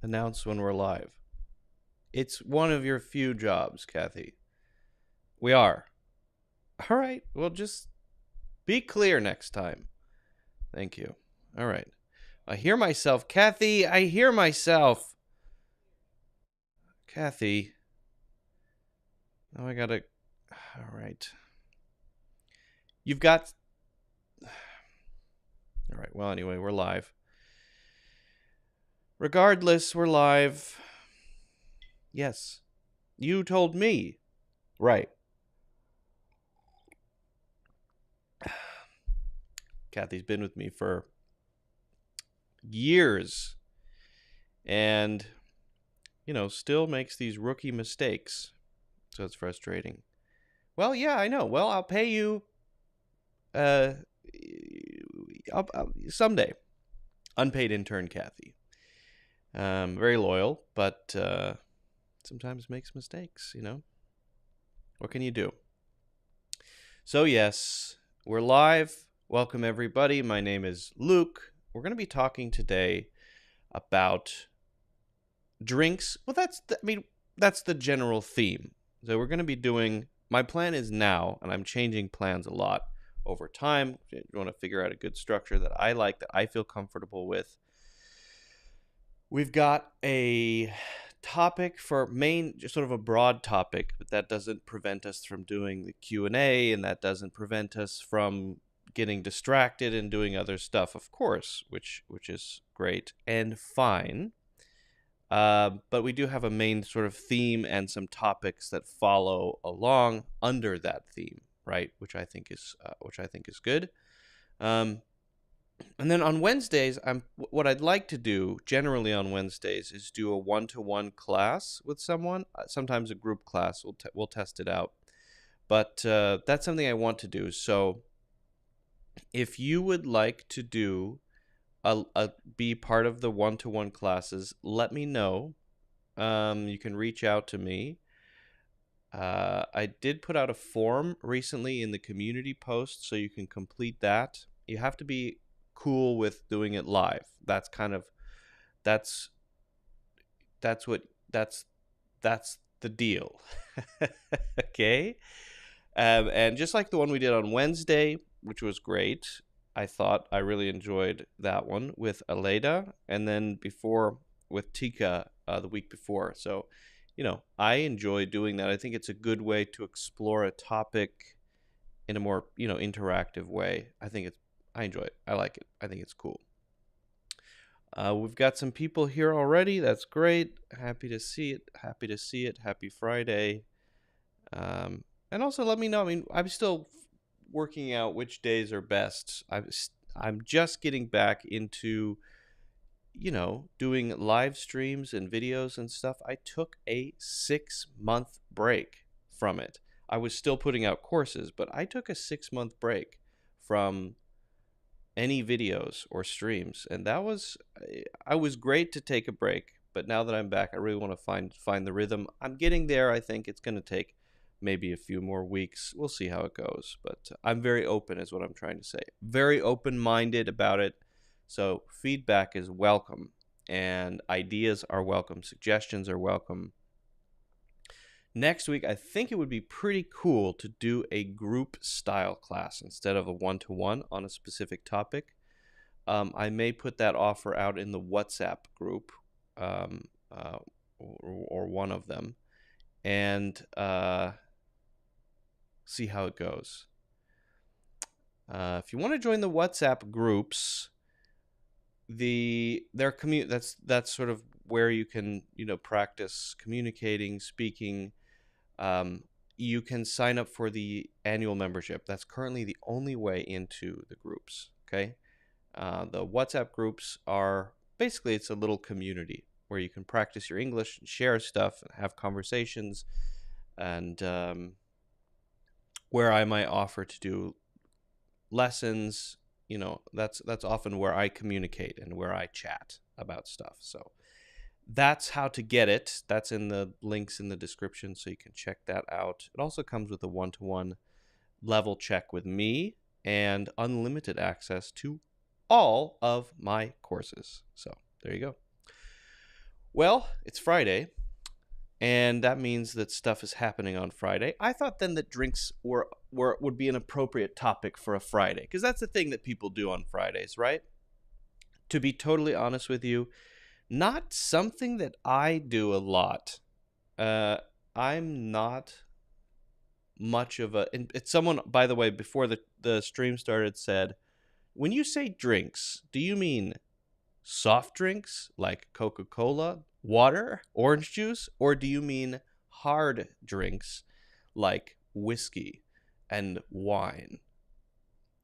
announce when we're live. It's one of your few jobs, Kathy. We are. All right. Well, just be clear next time. Thank you. All right. I hear myself. Kathy, I hear myself. Kathy. Now I gotta. All right. You've got. All right. Well, anyway, we're live. Regardless, we're live. Yes. You told me. Right. Kathy's been with me for years and, still makes these rookie mistakes. So it's frustrating. Well, yeah, I know. Well, I'll pay you someday. Unpaid intern Kathy. Very loyal, but sometimes makes mistakes, What can you do? So, yes, we're live. Welcome, everybody. My name is Luke. We're going to be talking today about drinks. Well, that's the general theme. So we're going to be doing, my plan is now, and I'm changing plans a lot over time. I want to figure out a good structure that I like, that I feel comfortable with. We've got a topic for just sort of a broad topic, but that doesn't prevent us from doing the Q&A, and that doesn't prevent us from getting distracted and doing other stuff, of course, which is great and fine. But we do have a main sort of theme and some topics that follow along under that theme, right? Which I think is good. And then on Wednesdays, what I'd like to do generally on Wednesdays is do a one-to-one class with someone. Sometimes a group class. We'll test it out, but that's something I want to do. So if you would like to do be part of the one-to-one classes, let me know. You can reach out to me. I did put out a form recently in the community post, so you can complete that. You have to be cool with doing it live. That's the deal. Okay. And just like the one we did on Wednesday, which was great, I really enjoyed that one with Aleda, and then before with Tika the week before. So, I enjoy doing that. I think it's a good way to explore a topic in a more, interactive way. I enjoy it. I like it. I think it's cool. We've got some people here already. That's great. Happy to see it. Happy Friday. And also let me know. I mean, I'm still working out which days are best. I'm just getting back into, doing live streams and videos and stuff. I took a 6-month break from it. I was still putting out courses, but I took a 6-month break from any videos or streams, and I was great to take a break. But now that I'm back, I really want to find the rhythm. I'm getting there. I think it's going to take maybe a few more weeks. We'll see how it goes, but I'm very open is what I'm trying to say. Very open-minded about it. So feedback is welcome, and ideas are welcome. Suggestions are welcome. Next week, I think it would be pretty cool to do a group style class instead of a one-to-one on a specific topic. I may put that offer out in the WhatsApp group, or one of them, and see how it goes. If you want to join the WhatsApp groups, that's sort of where you can practice communicating, speaking. You can sign up for the annual membership. That's currently the only way into the groups. Okay, the WhatsApp groups are basically, it's a little community where you can practice your English and share stuff and have conversations, and where I might offer to do lessons. That's often where I communicate and where I chat about stuff. So that's how to get it. That's in the links in the description, so you can check that out. It also comes with a one-to-one level check with me and unlimited access to all of my courses. So there you go. Well, it's Friday, and that means that stuff is happening on Friday. I thought then that drinks would be an appropriate topic for a Friday, because that's the thing that people do on Fridays, right? To be totally honest with you, not something that I do a lot. Uh, I'm not much of a. And it's someone, by the way, before the stream started, said, when you say drinks, do you mean soft drinks like Coca-Cola, water, orange juice, or do you mean hard drinks like whiskey and wine?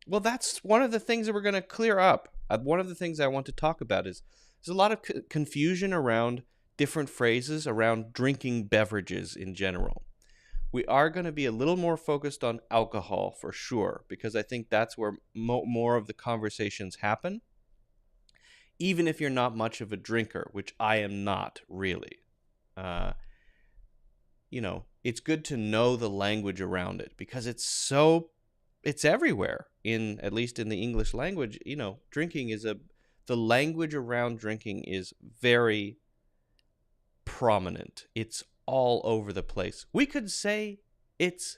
Well, that's one of the things that we're going to clear up. One of the things I want to talk about is there's a lot of confusion around different phrases around drinking beverages in general. We are going to be a little more focused on alcohol for sure, because I think that's where more of the conversations happen, even if you're not much of a drinker, which I am not really. It's good to know the language around it, because it's everywhere, at least in the English language. Drinking the language around drinking is very prominent. It's all over the place. We could say it's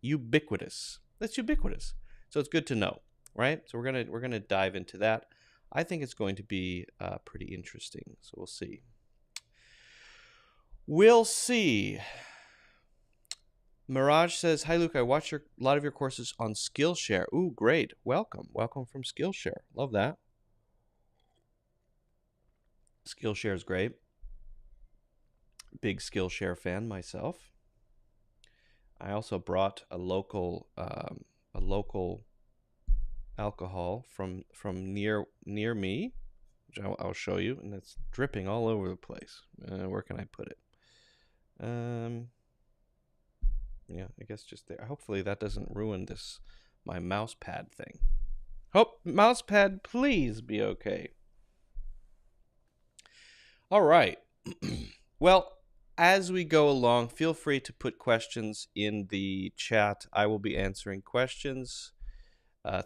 ubiquitous. That's ubiquitous. So it's good to know, right? So we're gonna dive into that. I think it's going to be pretty interesting. So we'll see. We'll see. Mirage says, "Hi Luke, I watched a lot of your courses on Skillshare." Ooh, great. Welcome from Skillshare. Love that. Skillshare is great. Big Skillshare fan myself. I also brought a local alcohol from near me, which I'll show you, and it's dripping all over the place. Where can I put it? Yeah, I guess just there. Hopefully that doesn't ruin my mouse pad thing. Mouse pad, please be okay. All right. Well, as we go along, feel free to put questions in the chat. I will be answering questions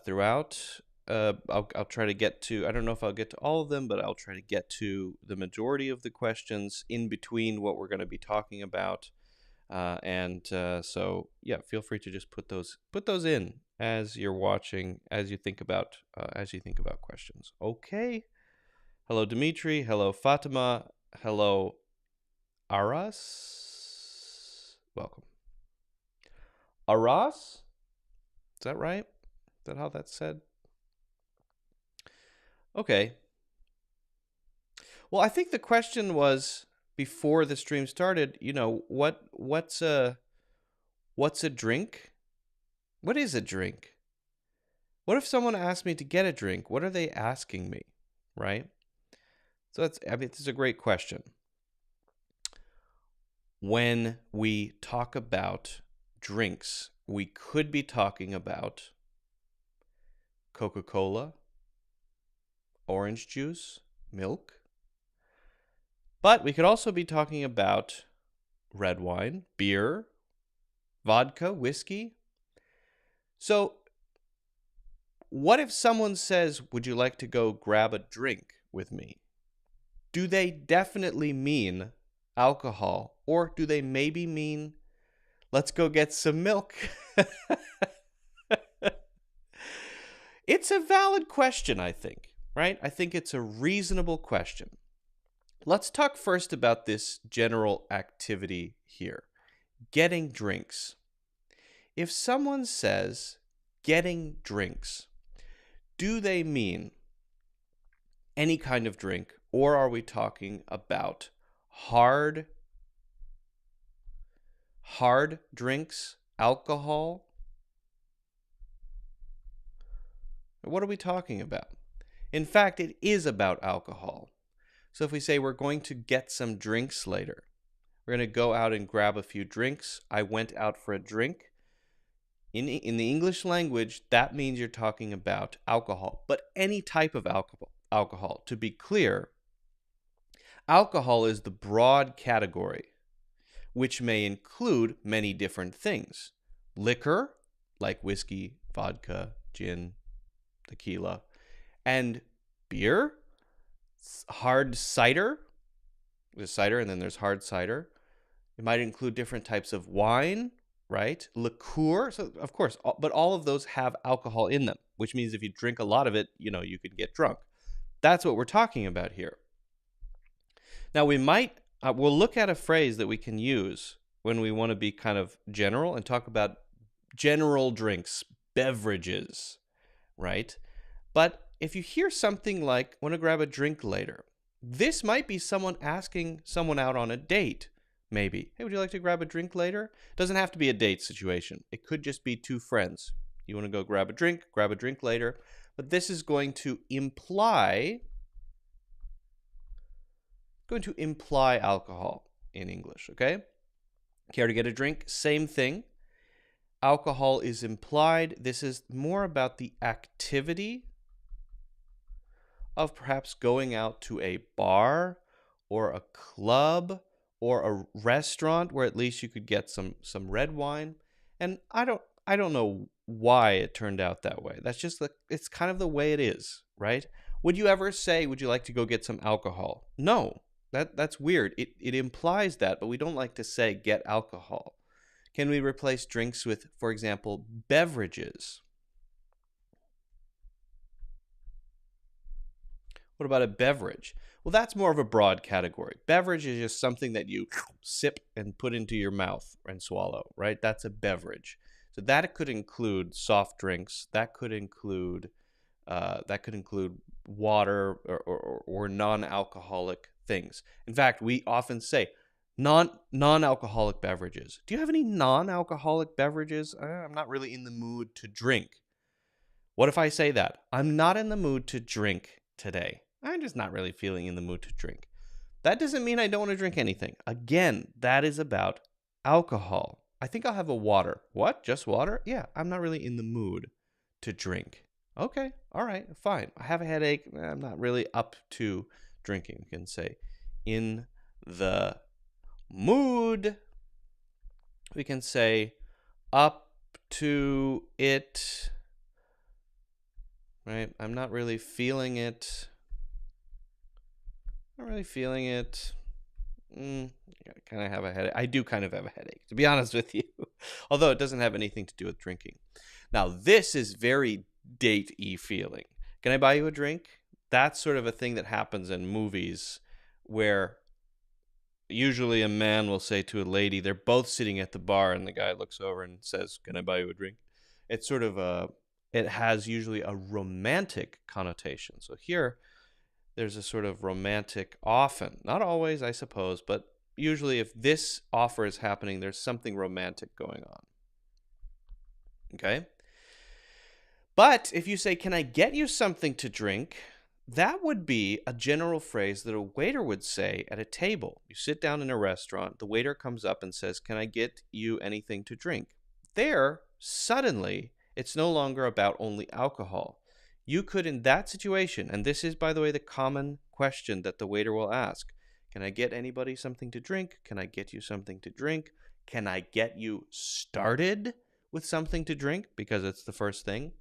throughout. I'll try to get to, I don't know if I'll get to all of them, but I'll try to get to the majority of the questions in between what we're going to be talking about. So yeah, feel free to just put those in as you're watching, as you think about questions. Okay. Hello, Dimitri. Hello, Fatima. Hello, Aras. Welcome. Aras? Is that right? Is that how that's said? Okay. Well, I think the question was, before the stream started, what's a drink? What is a drink? What if someone asked me to get a drink? What are they asking me, right? So this is a great question. When we talk about drinks, we could be talking about Coca-Cola, orange juice, milk. But we could also be talking about red wine, beer, vodka, whiskey. So what if someone says, "Would you like to go grab a drink with me?" Do they definitely mean alcohol, or do they maybe mean, "Let's go get some milk"? It's a valid question, I think, right? I think it's a reasonable question. Let's talk first about this general activity here, getting drinks. If someone says getting drinks, do they mean any kind of drink, or are we talking about hard drinks, alcohol? What are we talking about? In fact, it is about alcohol. So if we say we're going to get some drinks later, we're going to go out and grab a few drinks. I went out for a drink. In the English language, that means you're talking about alcohol, but any type of alcohol. To be clear, alcohol is the broad category, which may include many different things. Liquor, like whiskey, vodka, gin, tequila, and beer, hard cider, There's cider, and then there's hard cider. It might include different types of wine, right? Liqueur. So, of course, but all of those have alcohol in them, which means if you drink a lot of it, you could get drunk. That's what we're talking about here. Now, we'll look at a phrase that we can use when we want to be kind of general and talk about general drinks, beverages, right? But if you hear something like, want to grab a drink later, this might be someone asking someone out on a date, maybe. Hey, would you like to grab a drink later? Doesn't have to be a date situation. It could just be two friends. You want to go grab a drink later. But this is going to imply alcohol in English, okay? Care to get a drink? Same thing. Alcohol is implied. This is more about the activity of perhaps going out to a bar or a club or a restaurant where at least you could get some red wine. And I don't know why it turned out that way. That's just it's kind of the way it is, right? Would you ever say, would you like to go get some alcohol? No. That's weird. It implies that, but we don't like to say get alcohol. Can we replace drinks with, for example, beverages? What about a beverage? Well, that's more of a broad category. Beverage is just something that you sip and put into your mouth and swallow, right? That's a beverage. So that could include soft drinks. That could include water or non-alcoholic things. In fact, we often say non-alcoholic beverages. Do you have any non-alcoholic beverages? I'm not really in the mood to drink. What if I say that? I'm not in the mood to drink today. I'm just not really feeling in the mood to drink. That doesn't mean I don't want to drink anything. Again, that is about alcohol. I think I'll have a water. What? Just water? Yeah, I'm not really in the mood to drink. Okay, all right, fine. I have a headache. I'm not really up to drinking. You can say in the mood. We can say up to it. Right? I'm not really feeling it. Not really feeling it. I kind of have a headache. I do kind of have a headache, to be honest with you. Although it doesn't have anything to do with drinking. Now, this is very date-y feeling. Can I buy you a drink? That's sort of a thing that happens in movies where usually a man will say to a lady, they're both sitting at the bar and the guy looks over and says, can I buy you a drink? It's sort of it has usually a romantic connotation. So here, there's a sort of romantic, often, not always, I suppose, but usually if this offer is happening, there's something romantic going on. Okay? But if you say, can I get you something to drink? That would be a general phrase that a waiter would say at a table. You sit down in a restaurant, the waiter comes up and says, can I get you anything to drink? There, suddenly, it's no longer about only alcohol. You could, in that situation, and this is, by the way, the common question that the waiter will ask, can I get anybody something to drink? Can I get you something to drink? Can I get you started with something to drink? Because it's the first thing.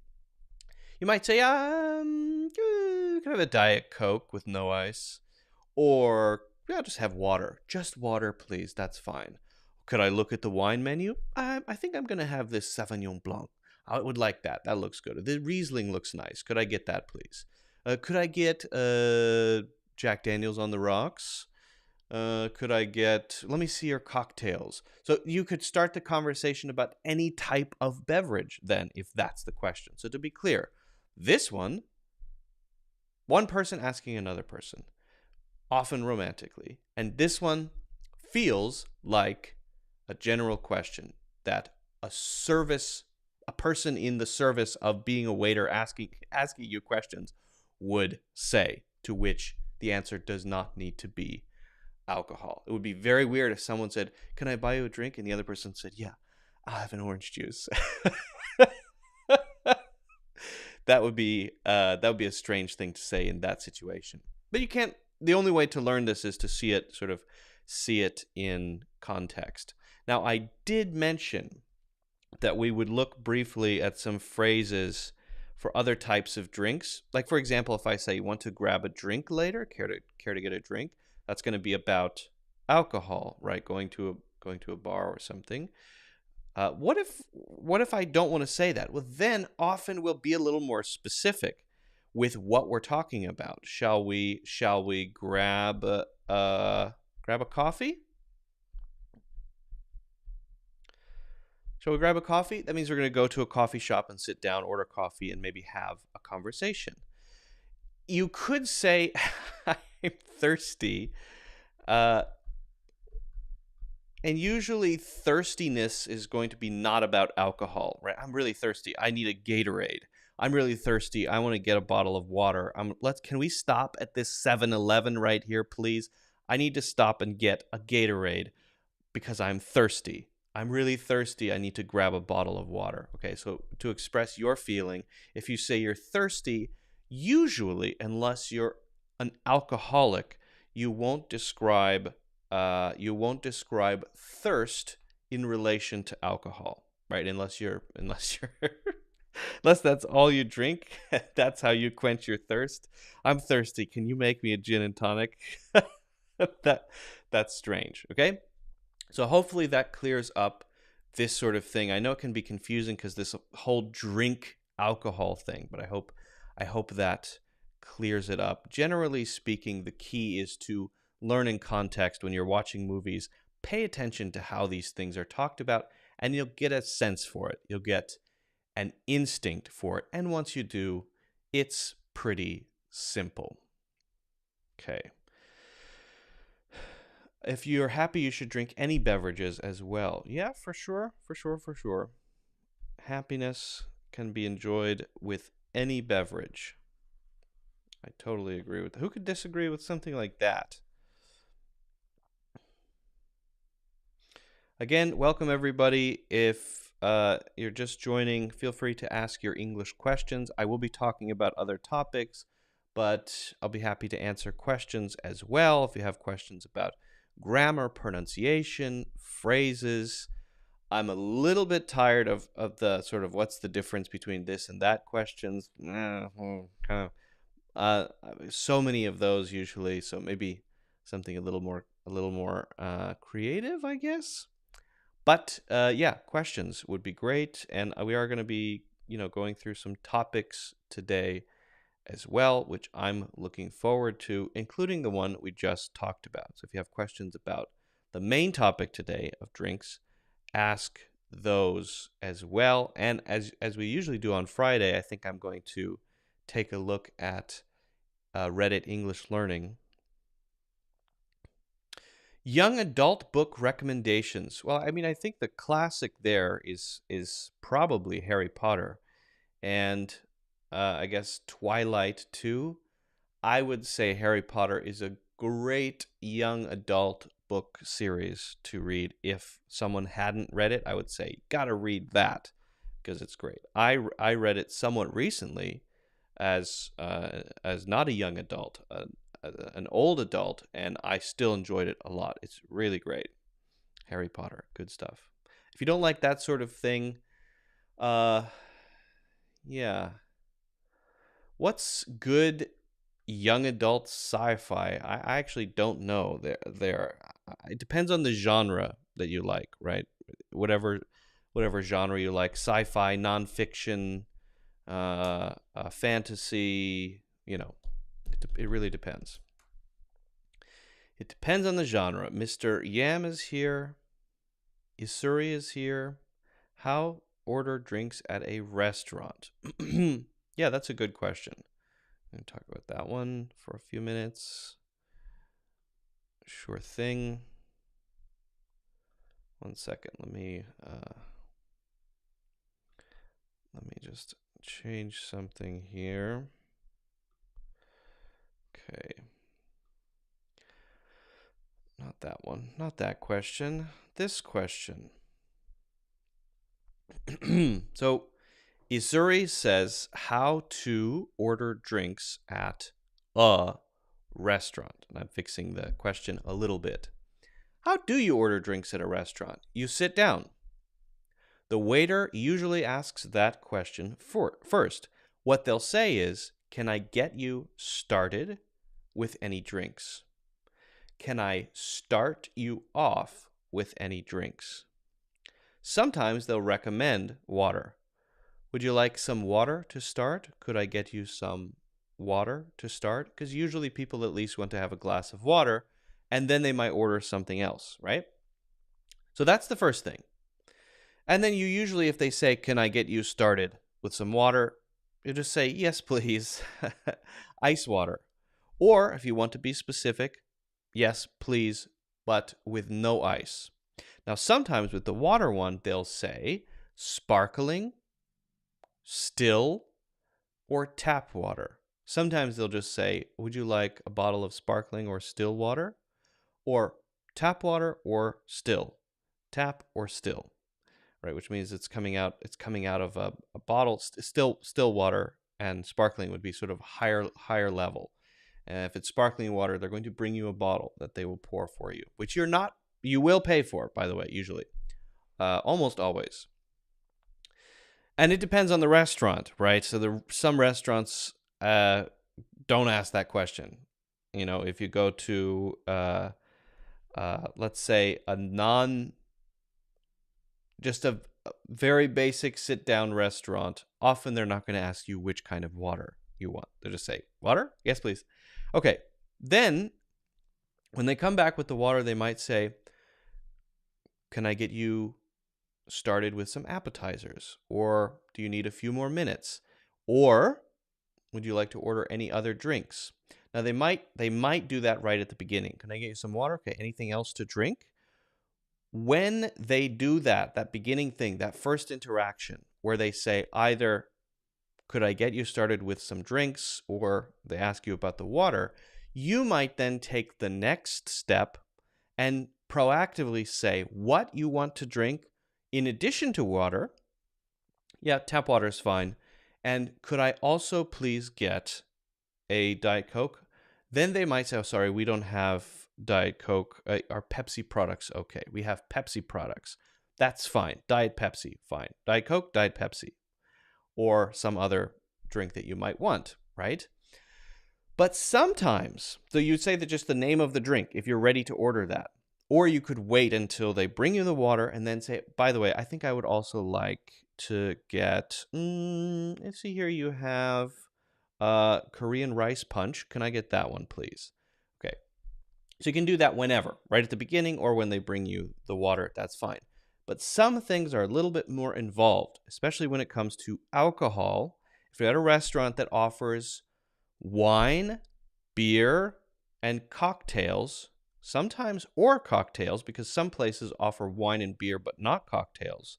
You might say, can I have a Diet Coke with no ice? Or, I'll just have water. Just water, please. That's fine. Could I look at the wine menu? I think I'm going to have this Sauvignon Blanc. I would like that. That looks good. The Riesling looks nice. Could I get that, please? Could I get Jack Daniels on the rocks? Could I get... Let me see your cocktails. So you could start the conversation about any type of beverage then, if that's the question. So to be clear, this one person asking another person, often romantically. And this one feels like a general question that a person in the service of being a waiter asking you questions would say, to which the answer does not need to be alcohol. It would be very weird if someone said, can I buy you a drink? And the other person said, yeah, I'll have an orange juice. That would be a strange thing to say in that situation. But you can't, the only way to learn this is to see it in context. Now, I did mention that we would look briefly at some phrases for other types of drinks. Like, for example, if I say, you want to grab a drink later, care to get a drink? That's going to be about alcohol, right? Going to a bar or something. What if I don't want to say that? Well, then often we'll be a little more specific with what we're talking about. Shall we grab grab a coffee? Shall we grab a coffee? That means we're going to go to a coffee shop and sit down, order coffee, and maybe have a conversation. You could say, I'm thirsty. And usually thirstiness is going to be not about alcohol, right? I'm really thirsty. I need a Gatorade. I'm really thirsty. I want to get a bottle of water. Can we stop at this 7-Eleven right here, please? I need to stop and get a Gatorade because I'm thirsty. I'm really thirsty. I need to grab a bottle of water. Okay, so to express your feeling, if you say you're thirsty, usually, unless you're an alcoholic, you won't describe thirst in relation to alcohol, right? Unless unless that's all you drink, that's how you quench your thirst. I'm thirsty. Can you make me a gin and tonic? That's strange. Okay. So hopefully that clears up this sort of thing. I know it can be confusing because this whole drink alcohol thing, but I hope that clears it up. Generally speaking, the key is to learn in context when you're watching movies. Pay attention to how these things are talked about, and you'll get a sense for it. You'll get an instinct for it. And once you do, it's pretty simple. Okay. If you're happy, you should drink any beverages as well. Yeah, for sure. Happiness can be enjoyed with any beverage. I totally agree with that. Who could disagree with something like that? Again, welcome everybody. If you're just joining, feel free to ask your English questions. I will be talking about other topics, but I'll be happy to answer questions as well. If you have questions about grammar, pronunciation, phrases. I'm a little bit tired of the sort of what's the difference between this and that questions. Kind of so many of those usually, so maybe something a little more creative, I guess. But yeah, questions would be great, and we are going to be going through some topics today as well, which I'm looking forward to, including the one we just talked about. So if you have questions about the main topic today of drinks, ask those as well. And as we usually do on Friday, I think I'm going to take a look at Reddit English Learning. Young adult book recommendations. Well, I mean, I think the classic there is probably Harry Potter, and I guess Twilight too. I would say Harry Potter is a great young adult book series to read. If someone hadn't read it, I would say gotta read that because it's great. I read it somewhat recently as not a young adult, an old adult, and I still enjoyed it a lot. It's really great. Harry Potter, good stuff. If you don't like that sort of thing, yeah. What's good young adult sci-fi? I actually don't know. It depends on the genre that you like, right? Whatever genre you like, sci-fi, nonfiction, fantasy, it really depends. It depends on the genre. Mr. Yam is here. Isuri is here. How order drinks at a restaurant? Yeah, that's a good question. I'm going to talk about that one for a few minutes. Sure thing. One second. Let me just change something here. Okay. Not that one. Not that question. This question. So, Isuri says how to order drinks at a restaurant. And I'm fixing the question a little bit. How do you order drinks at a restaurant? You sit down. The waiter usually asks that question first. What they'll say is, can I get you started with any drinks? Can I start you off with any drinks? Sometimes they'll recommend water. Would you like some water to start? Could I get you some water to start? Because usually people at least want to have a glass of water, and then they might order something else, right? So that's the first thing. And then you usually, if they say, can I get you started with some water? You just say, yes, please. Ice water. Or if you want to be specific, yes, please, but with no ice. Now, sometimes with the water one, they'll say sparkling, still, or tap water. Sometimes they'll just say, would you like a bottle of sparkling or still water? Or tap water or still. Tap or still. Right, which means it's coming out of a bottle. Still water, and sparkling would be sort of higher level. And if it's sparkling water, they're going to bring you a bottle that they will pour for you, which you will pay for, by the way, usually, almost always. And it depends on the restaurant, right? So some restaurants don't ask that question. You know, if you go to let's say just a very basic sit-down restaurant, often they're not going to ask you which kind of water you want. They'll just say, water? Yes, please. Okay. Then, when they come back with the water, they might say, can I get you started with some appetizers? Or do you need a few more minutes? Or would you like to order any other drinks? Now, they might do that right at the beginning. Can I get you some water? Okay, anything else to drink? When they do that beginning thing, that first interaction, where they say either, could I get you started with some drinks, or they ask you about the water, you might then take the next step and proactively say what you want to drink in addition to water. Yeah, tap water is fine. And could I also please get a Diet Coke? Then they might say, oh, sorry, we don't have Diet Coke. Are Pepsi products okay? We have Pepsi products. That's fine. Diet Pepsi, fine. Diet Coke, Diet Pepsi. Or some other drink that you might want, right? But sometimes, so you'd say that just the name of the drink, if you're ready to order that. Or you could wait until they bring you the water and then say, by the way, I think I would also like to get, let's see here, you have Korean rice punch. Can I get that one, please? Okay. So you can do that whenever, right at the beginning or when they bring you the water, that's fine. But some things are a little bit more involved, especially when it comes to alcohol. If you're at a restaurant that offers wine, beer, and cocktails, sometimes, or cocktails, because some places offer wine and beer but not cocktails,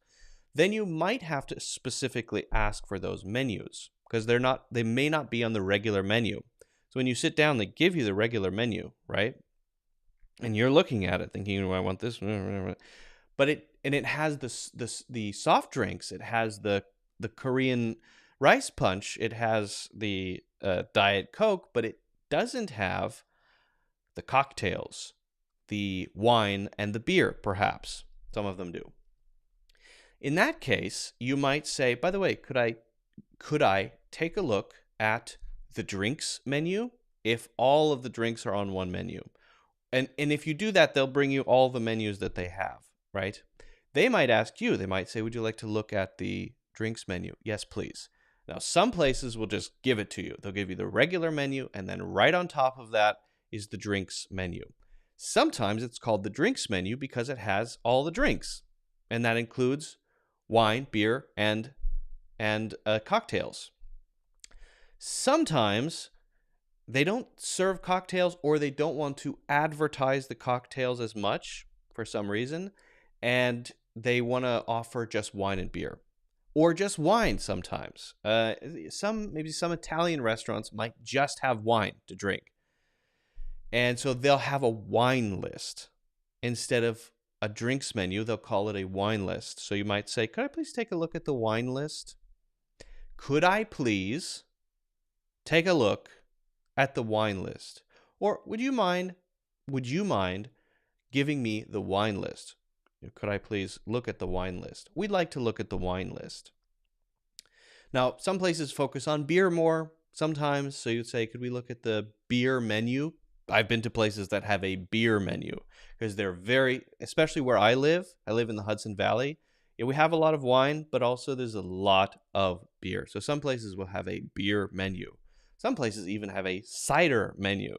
then you might have to specifically ask for those menus, because they may not be on the regular menu. So when you sit down, they give you the regular menu, right? And you're looking at it thinking, I want this, but it has the soft drinks, it has the Korean rice punch, it has the Diet Coke, but it doesn't have the cocktails, the wine, and the beer, perhaps. Some of them do. In that case, you might say, by the way, could I take a look at the drinks menu if all of the drinks are on one menu? And if you do that, they'll bring you all the menus that they have, right? They might ask you, they might say, would you like to look at the drinks menu? Yes, please. Now, some places will just give it to you. They'll give you the regular menu, and then right on top of that is the drinks menu. Sometimes it's called the drinks menu because it has all the drinks, and that includes wine, beer, and cocktails. Sometimes they don't serve cocktails, or they don't want to advertise the cocktails as much for some reason, and they want to offer just wine and beer, or just wine sometimes. Maybe some Italian restaurants might just have wine to drink, and so they'll have a wine list instead of a drinks menu. They'll call it a wine list. So you might say, could I please take a look at the wine list? Could I please take a look at the wine list? Or would you mind giving me the wine list? Could I please look at the wine list? We'd like to look at the wine list. Now, some places focus on beer more sometimes. So you'd say, could we look at the beer menu? I've been to places that have a beer menu because they're very, especially where I live in the Hudson Valley. Yeah, we have a lot of wine, but also there's a lot of beer. So some places will have a beer menu. Some places even have a cider menu.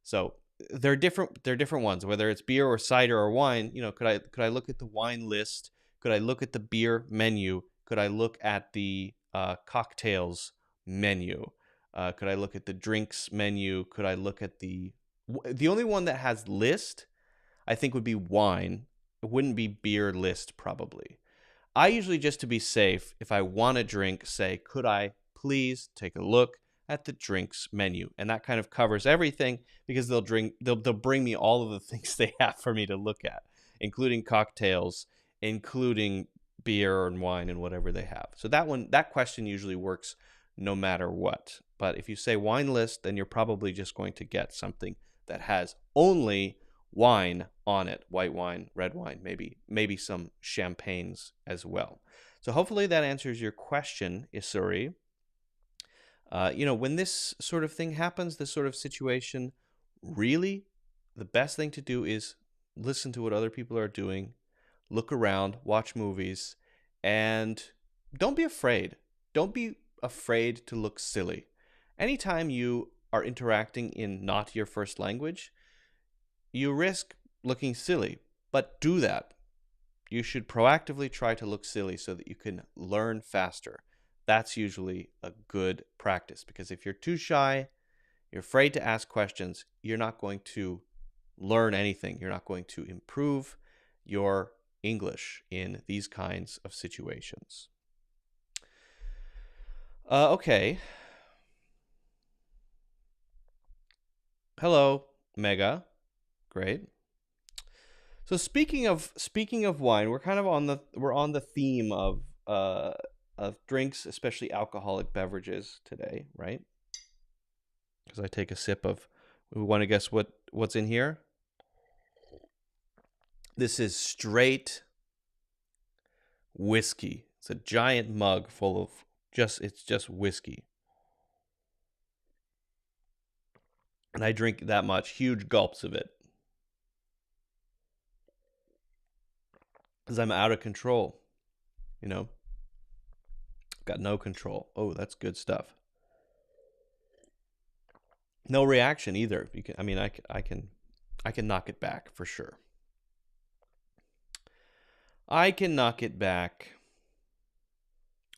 So they're different ones, whether it's beer or cider or wine. Could I look at the wine list? Could I look at the beer menu? Could I look at the cocktails menu? Could I look at the drinks menu? Could I look at the only one that has list, I think, would be wine. It wouldn't be beer list, probably. I usually, just to be safe, if I want a drink, say, could I please take a look at the drinks menu? And that kind of covers everything, because they'll bring me all of the things they have for me to look at, including cocktails, including beer and wine and whatever they have. So that question usually works no matter what. But if you say wine list, then you're probably just going to get something that has only wine on it, white wine, red wine, maybe some champagnes as well. So hopefully that answers your question, Isuri. When this sort of thing happens, this sort of situation, really the best thing to do is listen to what other people are doing, look around, watch movies, and don't be afraid. Don't be afraid to look silly. Anytime you are interacting in not your first language, you risk looking silly, but do that. You should proactively try to look silly so that you can learn faster. That's usually a good practice, because if you're too shy, you're afraid to ask questions, you're not going to learn anything. You're not going to improve your English in these kinds of situations. Okay. Hello, Mega. Great. So speaking of wine, we're kind of on the theme of drinks, especially alcoholic beverages today, right? Because I take a sip of. We want to guess what's in here. This is straight whiskey. It's a giant mug full of it's just whiskey. And I drink that much, huge gulps of it. Because I'm out of control. Got no control. Oh, that's good stuff. No reaction either. I can knock it back for sure. I can knock it back.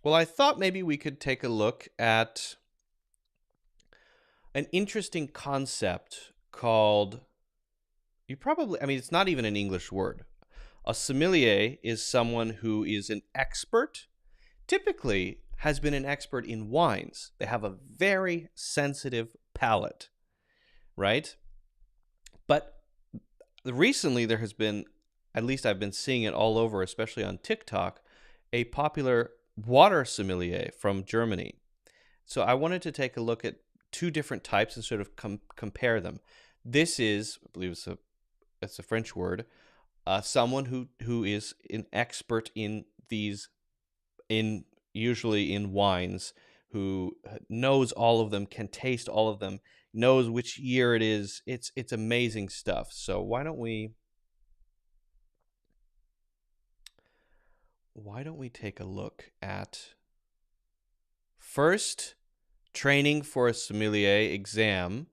Well, I thought maybe we could take a look at an interesting concept called, it's not even an English word. A sommelier is someone who is an expert, typically has been an expert in wines. They have a very sensitive palate, right? But recently there has been, at least I've been seeing it all over, especially on TikTok, a popular water sommelier from Germany. So I wanted to take a look at two different types and sort of compare them. This is, I believe it's a French word, someone who is an expert in usually in wines, who knows all of them, can taste all of them, knows which year it is. It's amazing stuff. So why don't we take a look at first training for a sommelier exam,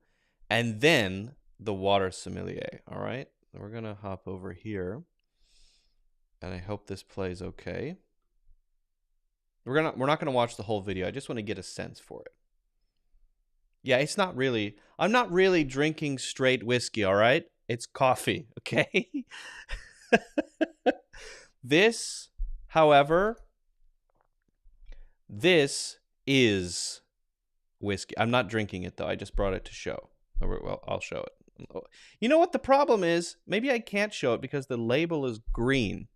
and then the water sommelier. All right, we're gonna hop over here, and I hope this plays okay. We're not gonna watch the whole video. I just want to get a sense for it. Yeah, I'm not really drinking straight whiskey. All right, it's coffee. Okay. This, however, this is whiskey. I'm not drinking it, though. I just brought it to show. Well, I'll show it. You know what the problem is? Maybe I can't show it because the label is green,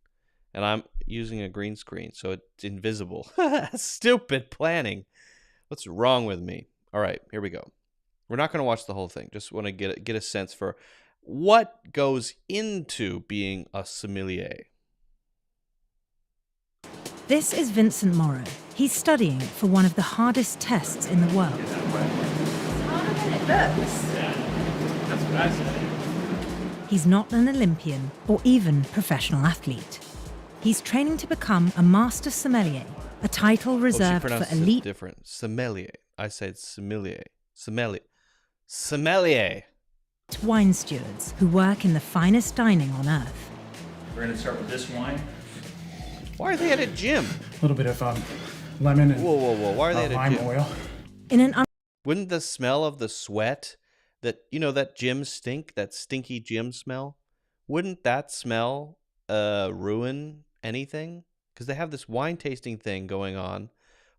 and I'm using a green screen, so it's invisible. Stupid planning. What's wrong with me? All right, here we go. We're not going to watch the whole thing. Just want to get a sense for what goes into being a sommelier. This is Vincent Morrow. He's studying for one of the hardest tests in the world. It's harder than it looks. He's not an Olympian or even professional athlete. He's training to become a master sommelier, a title reserved for elite. Different. Sommelier. I said sommelier. Sommelier. Wine stewards who work in the finest dining on earth. We're going to start with this wine. Why are they at a gym? A little bit of lemon and Whoa. Why are they at a lime gym? oil. In an Wouldn't the smell of the sweat, that gym stink, that stinky gym smell, wouldn't that smell ruin anything? Because they have this wine tasting thing going on,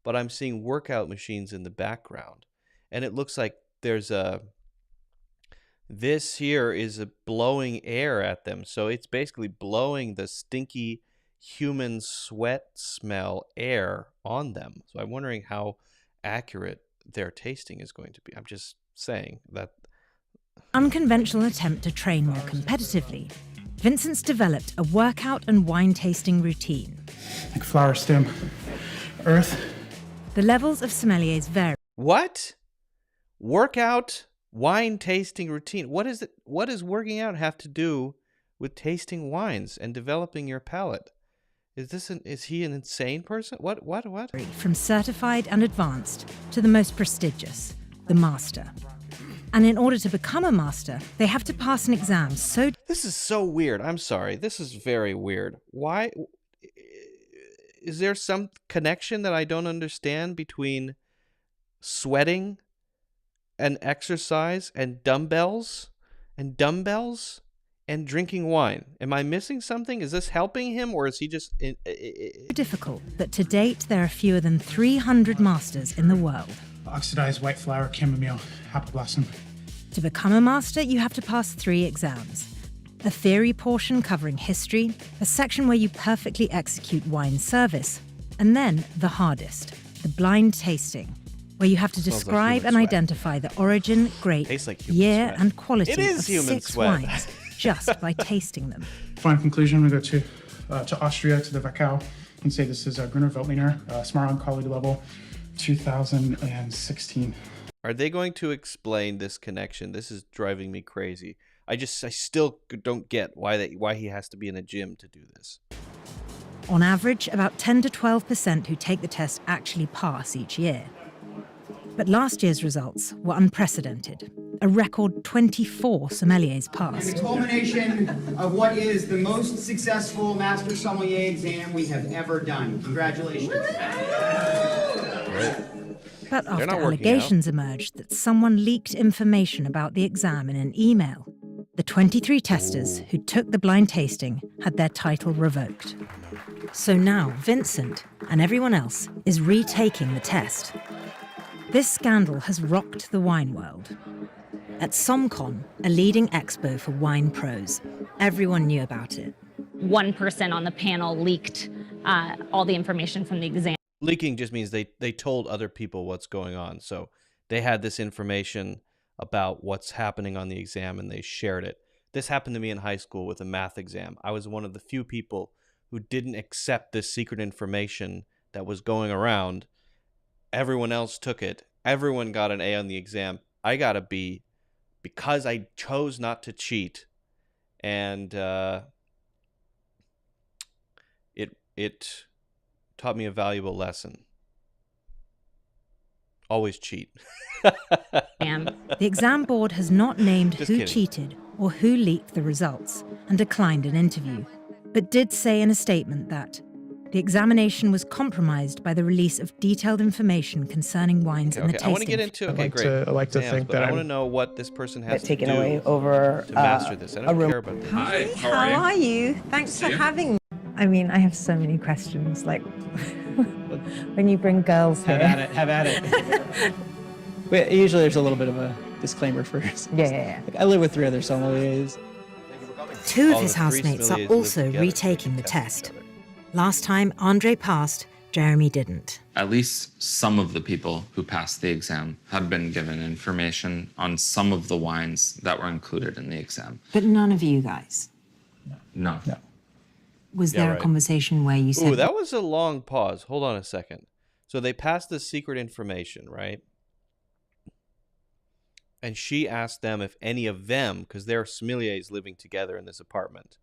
but I'm seeing workout machines in the background. And it looks like this here is blowing air at them. So it's basically blowing the stinky human sweat smell air on them. So I'm wondering how accurate their tasting is going to be. I'm just saying that. unconventional attempt to train more competitively, Vincent's developed a workout and wine tasting routine. Like flower stem, earth. The levels of sommeliers vary. What? Workout, wine tasting routine. What is it? What does working out have to do with tasting wines and developing your palate? Is he an insane person? What? From certified and advanced to the most prestigious, the master. And in order to become a master, they have to pass an exam so... This is so weird. I'm sorry. This is very weird. Why? Is there some connection that I don't understand between sweating and exercise and dumbbells and drinking wine? Am I missing something? Is this helping him, or is he just... difficult that to date there are fewer than 300 masters in the world. Oxidized white flower, chamomile, apple blossom. To become a master, you have to pass 3 exams. A theory portion covering history, a section where you perfectly execute wine service, and then the hardest, the blind tasting, where you have to describe and identify the origin, grape, year, sweat. and quality of human 6 sweat. wines just by tasting them. Final conclusion, I'm going to go to Austria, to the Wachau, and say this is a Gruner Veltliner, Smaragd quality level, 2016. Are they going to explain this connection? This is driving me crazy. I still don't get why he has to be in a gym to do this. On average, about 10 to 12% who take the test actually pass each year. But last year's results were unprecedented. A record 24 sommeliers passed. The culmination of what is the most successful Master Sommelier exam we have ever done. Congratulations. But after allegations emerged that someone leaked information about the exam in an email, the 23 testers who took the blind tasting had their title revoked. So now Vincent and everyone else is retaking the test. This scandal has rocked the wine world. At SomCon, a leading expo for wine pros, everyone knew about it. One person on the panel leaked all the information from the exam. Leaking just means they told other people what's going on. So they had this information about what's happening on the exam and they shared it. This happened to me in high school with a math exam. I was one of the few people who didn't accept this secret information that was going around. Everyone else took it. Everyone got an A on the exam. I got a B because I chose not to cheat. And it taught me a valuable lesson. Always cheat. The exam board has not named who cheated or who leaked the results and declined an interview, but did say in a statement that the examination was compromised by the release of detailed information concerning wines in the tasting. I want to get into I like to think that I want to know what this person has to do away over to master this. I don't care about this. Hi, how are you? Thanks for having me. I mean, I have so many questions, like when you bring girls here. Have at it. Usually there's a little bit of a disclaimer first. Yeah. Like, I live with 3 other sommeliers. 2 of his housemates are also retaking the test. Last time, Andre passed, Jeremy didn't. At least some of the people who passed the exam had been given information on some of the wines that were included in the exam. But none of you guys. No. Was there a conversation where you said... Ooh, that was a long pause. Hold on a second. So they passed the secret information, right? And she asked them if any of them, because they're sommeliers living together in this apartment,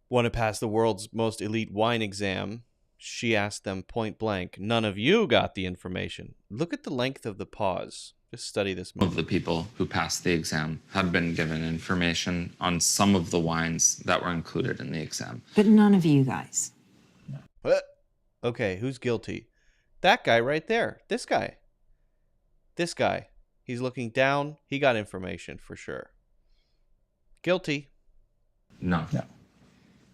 want to pass the world's most elite wine exam. She asked them point blank, none of you got the information. Look at the length of the pause. Just study this moment. Of the people who passed the exam had been given information on some of the wines that were included in the exam. But none of you guys. What? Okay, who's guilty? That guy right there. This guy. This guy. He's looking down. He got information for sure. Guilty. No.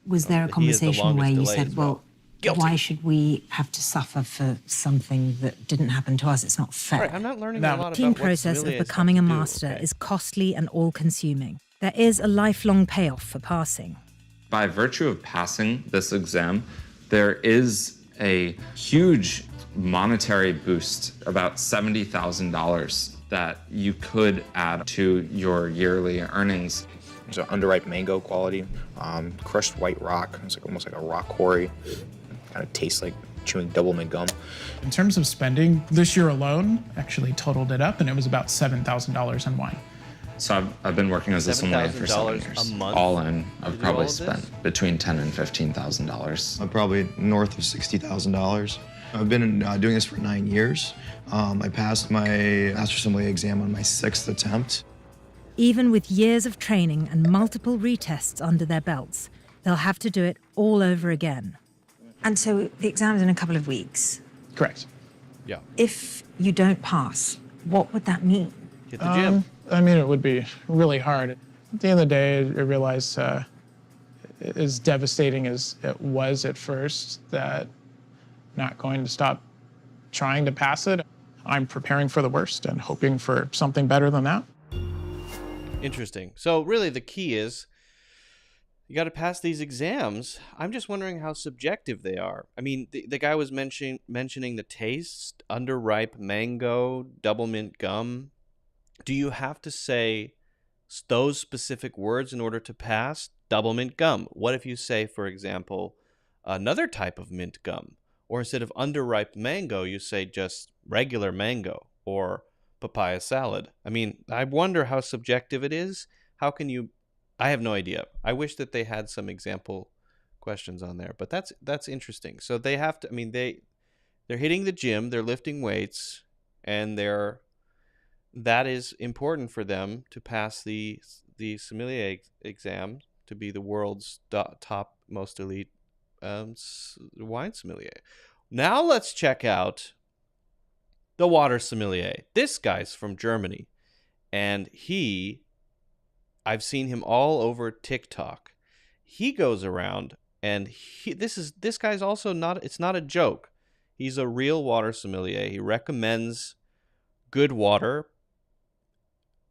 Was there a conversation where you said, well, why should we have to suffer for something that didn't happen to us? It's not fair. Right, I'm not learning a lot about The team what process of sommeliers becoming a have to do, master okay? is costly and all-consuming. There is a lifelong payoff for passing. By virtue of passing this exam, there is a huge monetary boost, about $70,000, that you could add to your yearly earnings. It's an underripe mango quality, crushed white rock. It's like almost like a rock quarry. Kind of tastes like chewing double mint gum. In terms of spending, this year alone actually totaled it up, and it was about $7,000 on wine. So I've been working as a sommelier for 7 years. a month? All in, To I've do probably all of this? spent between $10,000 and $15,000. I'm probably north of $60,000. I've been doing this for 9 years. I passed my Master Sommelier exam on my 6th attempt. Even with years of training and multiple retests under their belts, they'll have to do it all over again. And so the exam's in a couple of weeks. Correct. Yeah. If you don't pass, what would that mean? Hit the gym. I mean, it would be really hard. At the end of the day, I realized, as devastating as it was at first, that not going to stop trying to pass it. I'm preparing for the worst and hoping for something better than that. Interesting. So really the key is you got to pass these exams. I'm just wondering how subjective they are. I mean, the guy was mentioning the taste, underripe mango, double mint gum. Do you have to say those specific words in order to pass? Double mint gum. What if you say, for example, another type of mint gum? Or instead of underripe mango, you say just regular mango or papaya salad. I mean, I wonder how subjective it is. How can you... I have no idea. I wish that they had some example questions on there, but that's interesting. So they have to... I mean, they're hitting the gym, they're lifting weights, and that is important for them to pass the sommelier exam to be the world's top most elite wine sommelier. Now let's check out the water sommelier. This guy's from Germany, and I've seen him all over TikTok. He goes around, and this guy's also not. It's not a joke. He's a real water sommelier. He recommends good water,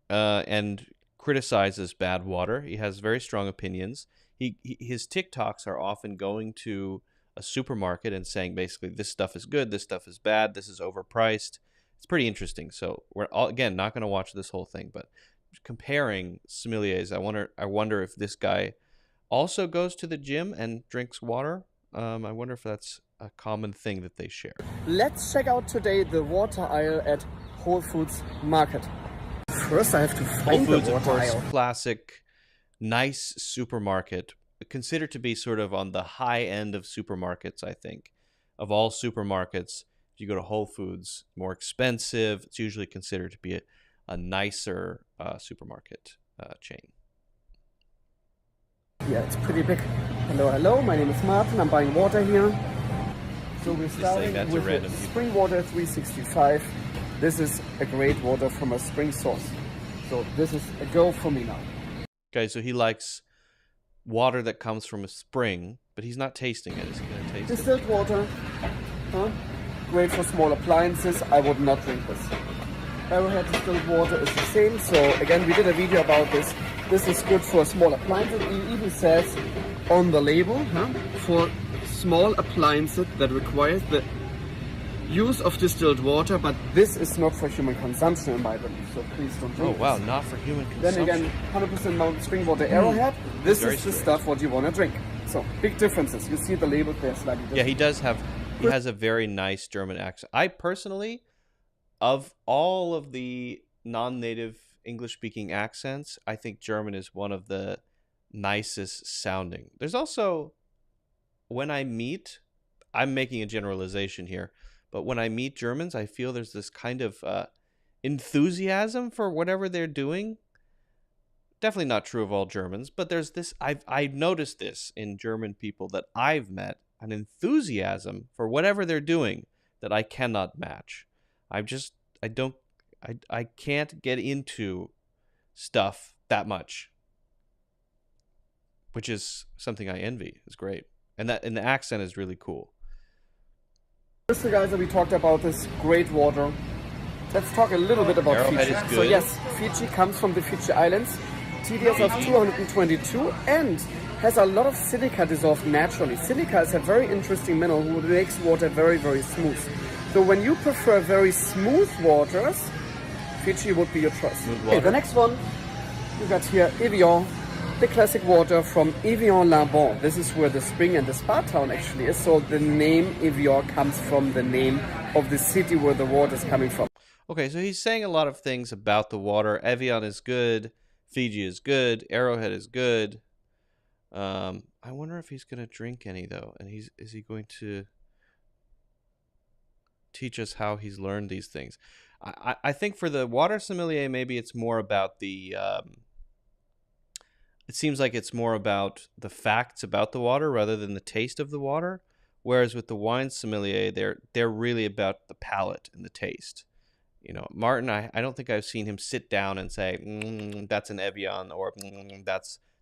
and criticizes bad water. He has very strong opinions. His TikToks are often going to a supermarket and saying basically this stuff is good, this stuff is bad, this is overpriced. It's pretty interesting. So we're again not going to watch this whole thing, but comparing sommeliers, I wonder if this guy also goes to the gym and drinks water. I wonder if that's a common thing that they share. Let's check out today the water aisle at Whole Foods Market. First, I have to find Whole Foods, the of water course, aisle. classic, nice supermarket, considered to be sort of on the high end of supermarkets. I think of all supermarkets, if you go to Whole Foods, more expensive. It's usually considered to be a nicer supermarket chain. Yeah, it's pretty big. Hello, my name is Martin. I'm buying water here. So we're starting that to with random the people. spring water 365. This is a great water from a spring source. So this is a go for me now. Okay, so he likes water that comes from a spring, but he's not tasting it. Is he going to taste it? Distilled water, huh? Great for small appliances. I would not drink this. Arrowhead distilled water is the same. So again, we did a video about this. This is good for small appliances. It even says on the label, for small appliances that requires the use of distilled water, but this is not for human consumption in my belief, so please don't drink Oh wow, this. not for human consumption. Then again, 100% mountain spring water Arrowhead, this Very is the strict. stuff what you want to drink. So, big differences. You see the label there slightly different. Yeah, he has a very nice German accent. I personally, of all of the non-native English-speaking accents, I think German is one of the nicest sounding. There's also, when I meet, I'm making a generalization here, but when I meet Germans, I feel there's this kind of enthusiasm for whatever they're doing. Definitely not true of all Germans, but there's this, I've noticed this in German people that I've met, an enthusiasm for whatever they're doing that I cannot match. I can't get into stuff that much, which is something I envy. It's great. And the accent is really cool. First, guys, we talked about this great water. Let's talk a little bit about Arrowhead Fiji. is good. So yes, Fiji comes from the Fiji Islands. TDS of 222 and has a lot of silica dissolved naturally. Silica is a very interesting mineral who makes water very, very smooth. So when you prefer very smooth waters, Fiji would be your choice. Okay, the next one, you got here Evian, the classic water from Evian-Lambon. This is where the spring and the spa town actually is. So the name Evian comes from the name of the city where the water is coming from. Okay, so he's saying a lot of things about the water. Evian is good. Fiji is good. Arrowhead is good. I wonder if he's going to drink any, though. And is he going to teach us how he's learned these things? I think for the water sommelier, maybe it's more about the... it seems like it's more about the facts about the water rather than the taste of the water. Whereas with the wine sommelier, they're really about the palate and the taste. You know, Martin, I don't think I've seen him sit down and say, that's an Evian, or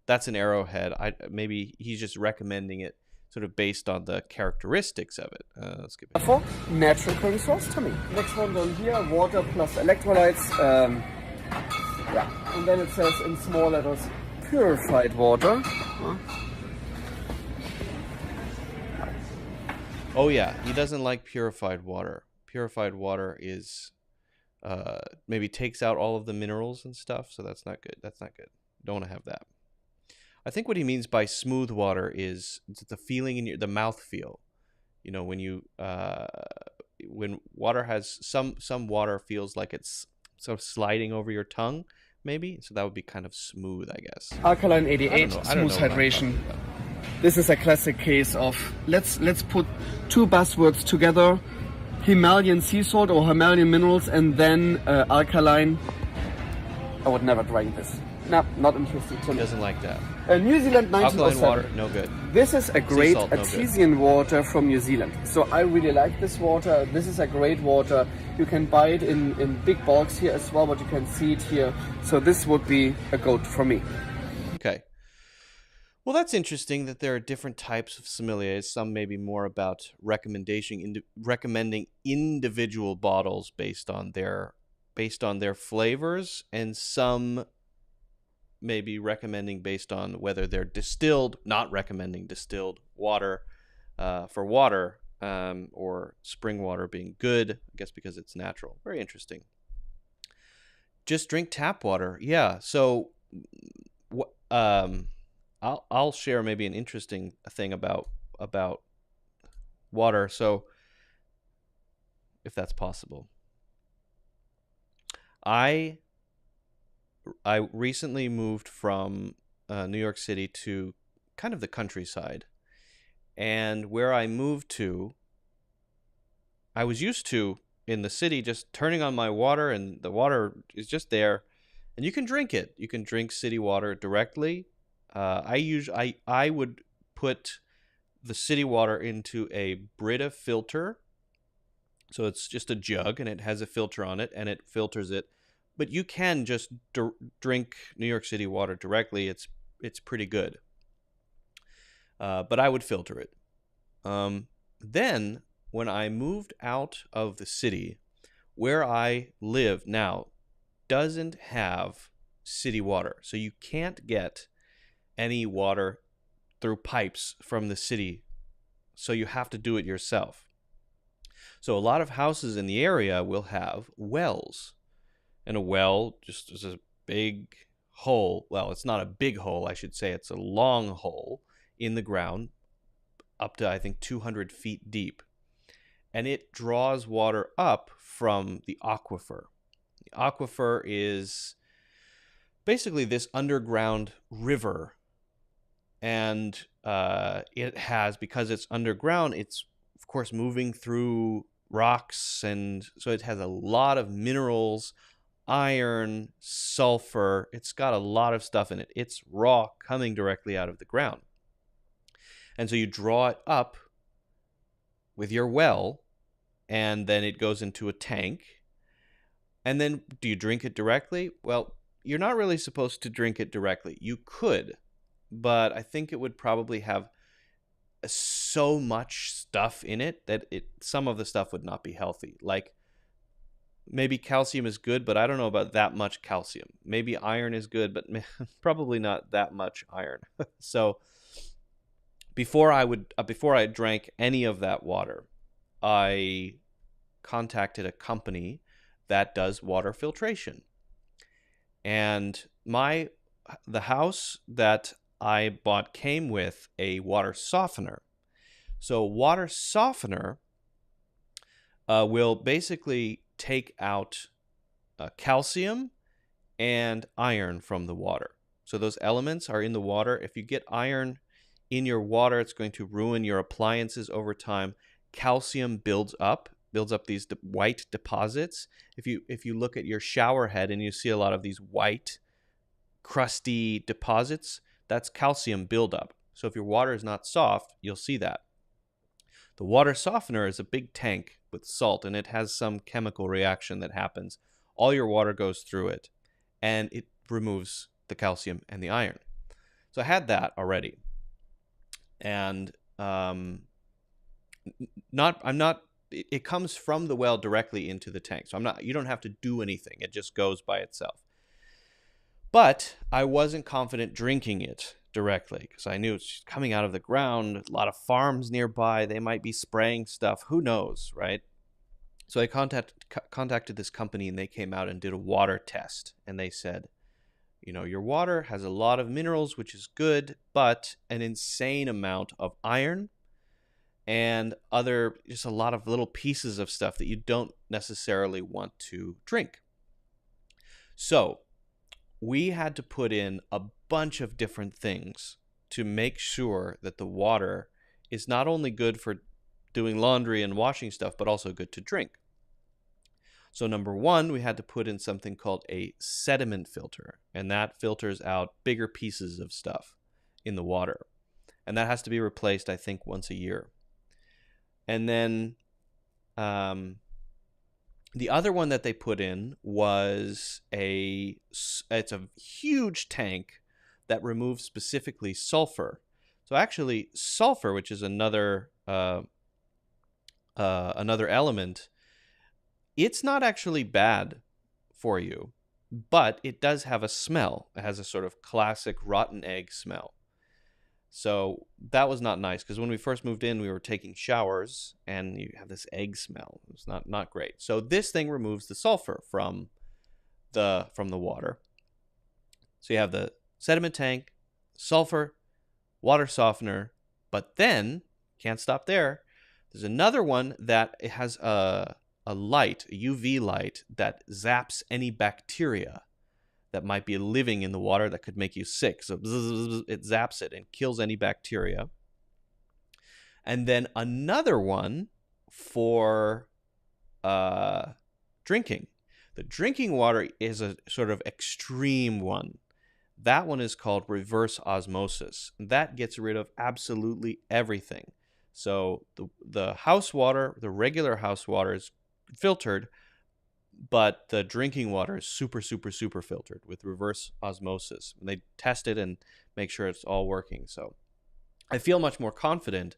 that's an Arrowhead. Maybe he's just recommending it sort of based on the characteristics of it. Let's get back. Natural current source to me. Next one down here, water plus electrolytes. Yeah, and then it says in small letters, purified water. Oh yeah, he doesn't like purified water. Purified water is... maybe takes out all of the minerals and stuff, so that's not good. Don't want to have that. I think what he means by smooth water is the feeling in the mouth feel. You know, when you when water has some water feels like it's sort of sliding over your tongue, maybe. So that would be kind of smooth, I guess. Alkaline 88, smooth hydration. This is a classic case of let's put two buzzwords together. Himalayan sea salt or Himalayan minerals and then alkaline. I would never drink this. No, not interested to me. Doesn't like that. New Zealand 1907. Alkaline water, no good. This is a great Sea salt, no artesian water from New Zealand. So I really like this water. This is a great water. You can buy it in big bulks here as well, but you can see it here. So this would be a goat for me. Okay. Well, that's interesting that there are different types of sommeliers. Some may be more about recommending individual bottles based on their flavors, and some may be recommending based on whether they're distilled, not recommending distilled water for water, or spring water being good, I guess because it's natural. Very interesting. Just drink tap water. Yeah. So, I'll share maybe an interesting thing about water. So, if that's possible, I recently moved from New York City to kind of the countryside, and where I moved to, I was used to in the city just turning on my water, and the water is just there, and you can drink it. You can drink city water directly. I would put the city water into a Brita filter. So it's just a jug and it has a filter on it and it filters it. But you can just drink New York City water directly. It's pretty good. But I would filter it. Then when I moved out of the city, where I live now doesn't have city water. So you can't get any water through pipes from the city, so you have to do it yourself. So a lot of houses in the area will have wells, and a well just is a big hole. Well, it's not a big hole, I should say. It's a long hole in the ground, up to I think 200 feet deep, and it draws water up from the aquifer. Aquifer is basically this underground river, and it has, because it's underground, it's of course moving through rocks, and so it has a lot of minerals, iron, sulfur. It's got a lot of stuff in it. It's raw, coming directly out of the ground. And so you draw it up with your well, and then it goes into a tank. And then do you drink it directly? Well, you're not really supposed to drink it directly. You could, but I think it would probably have so much stuff in it that some of the stuff would not be healthy. Like, maybe calcium is good, but I don't know about that much calcium. Maybe iron is good, but probably not that much iron. So before I drank any of that water, I contacted a company that does water filtration. And the house that I bought came with a water softener. So water softener will basically take out calcium and iron from the water. So those elements are in the water. If you get iron in your water, it's going to ruin your appliances over time. Calcium builds up these white deposits. If you look at your shower head and you see a lot of these white, crusty deposits, that's calcium buildup. So if your water is not soft, you'll see that. The water softener is a big tank with salt, and it has some chemical reaction that happens. All your water goes through it, and it removes the calcium and the iron. So I had that already. And it comes from the well directly into the tank. So you don't have to do anything. It just goes by itself. But I wasn't confident drinking it directly because I knew it's coming out of the ground. A lot of farms nearby, they might be spraying stuff. Who knows, right? So I contacted this company, and they came out and did a water test. And they said, your water has a lot of minerals, which is good, but an insane amount of iron and just a lot of little pieces of stuff that you don't necessarily want to drink. So we had to put in a bunch of different things to make sure that the water is not only good for doing laundry and washing stuff, but also good to drink. So number one, we had to put in something called a sediment filter, and that filters out bigger pieces of stuff in the water. And that has to be replaced, I think, once a year. And then the other one that they put in was it's a huge tank that removes specifically sulfur. So actually, sulfur, which is another element, it's not actually bad for you, but it does have a smell. It has a sort of classic rotten egg smell. So that was not nice, because when we first moved in, we were taking showers, and you have this egg smell. It's not great. So this thing removes the sulfur from the water. So you have the sediment tank, sulfur, water softener, but then can't stop there. There's another one that it has a light, a UV light, that zaps any bacteria that might be living in the water that could make you sick. So it zaps it and kills any bacteria. And then another one for drinking. The drinking water is a sort of extreme one. That one is called reverse osmosis. That gets rid of absolutely everything. So the house water, the regular house water, is filtered, but the drinking water is super, super, super filtered with reverse osmosis. And they test it and make sure it's all working. So I feel much more confident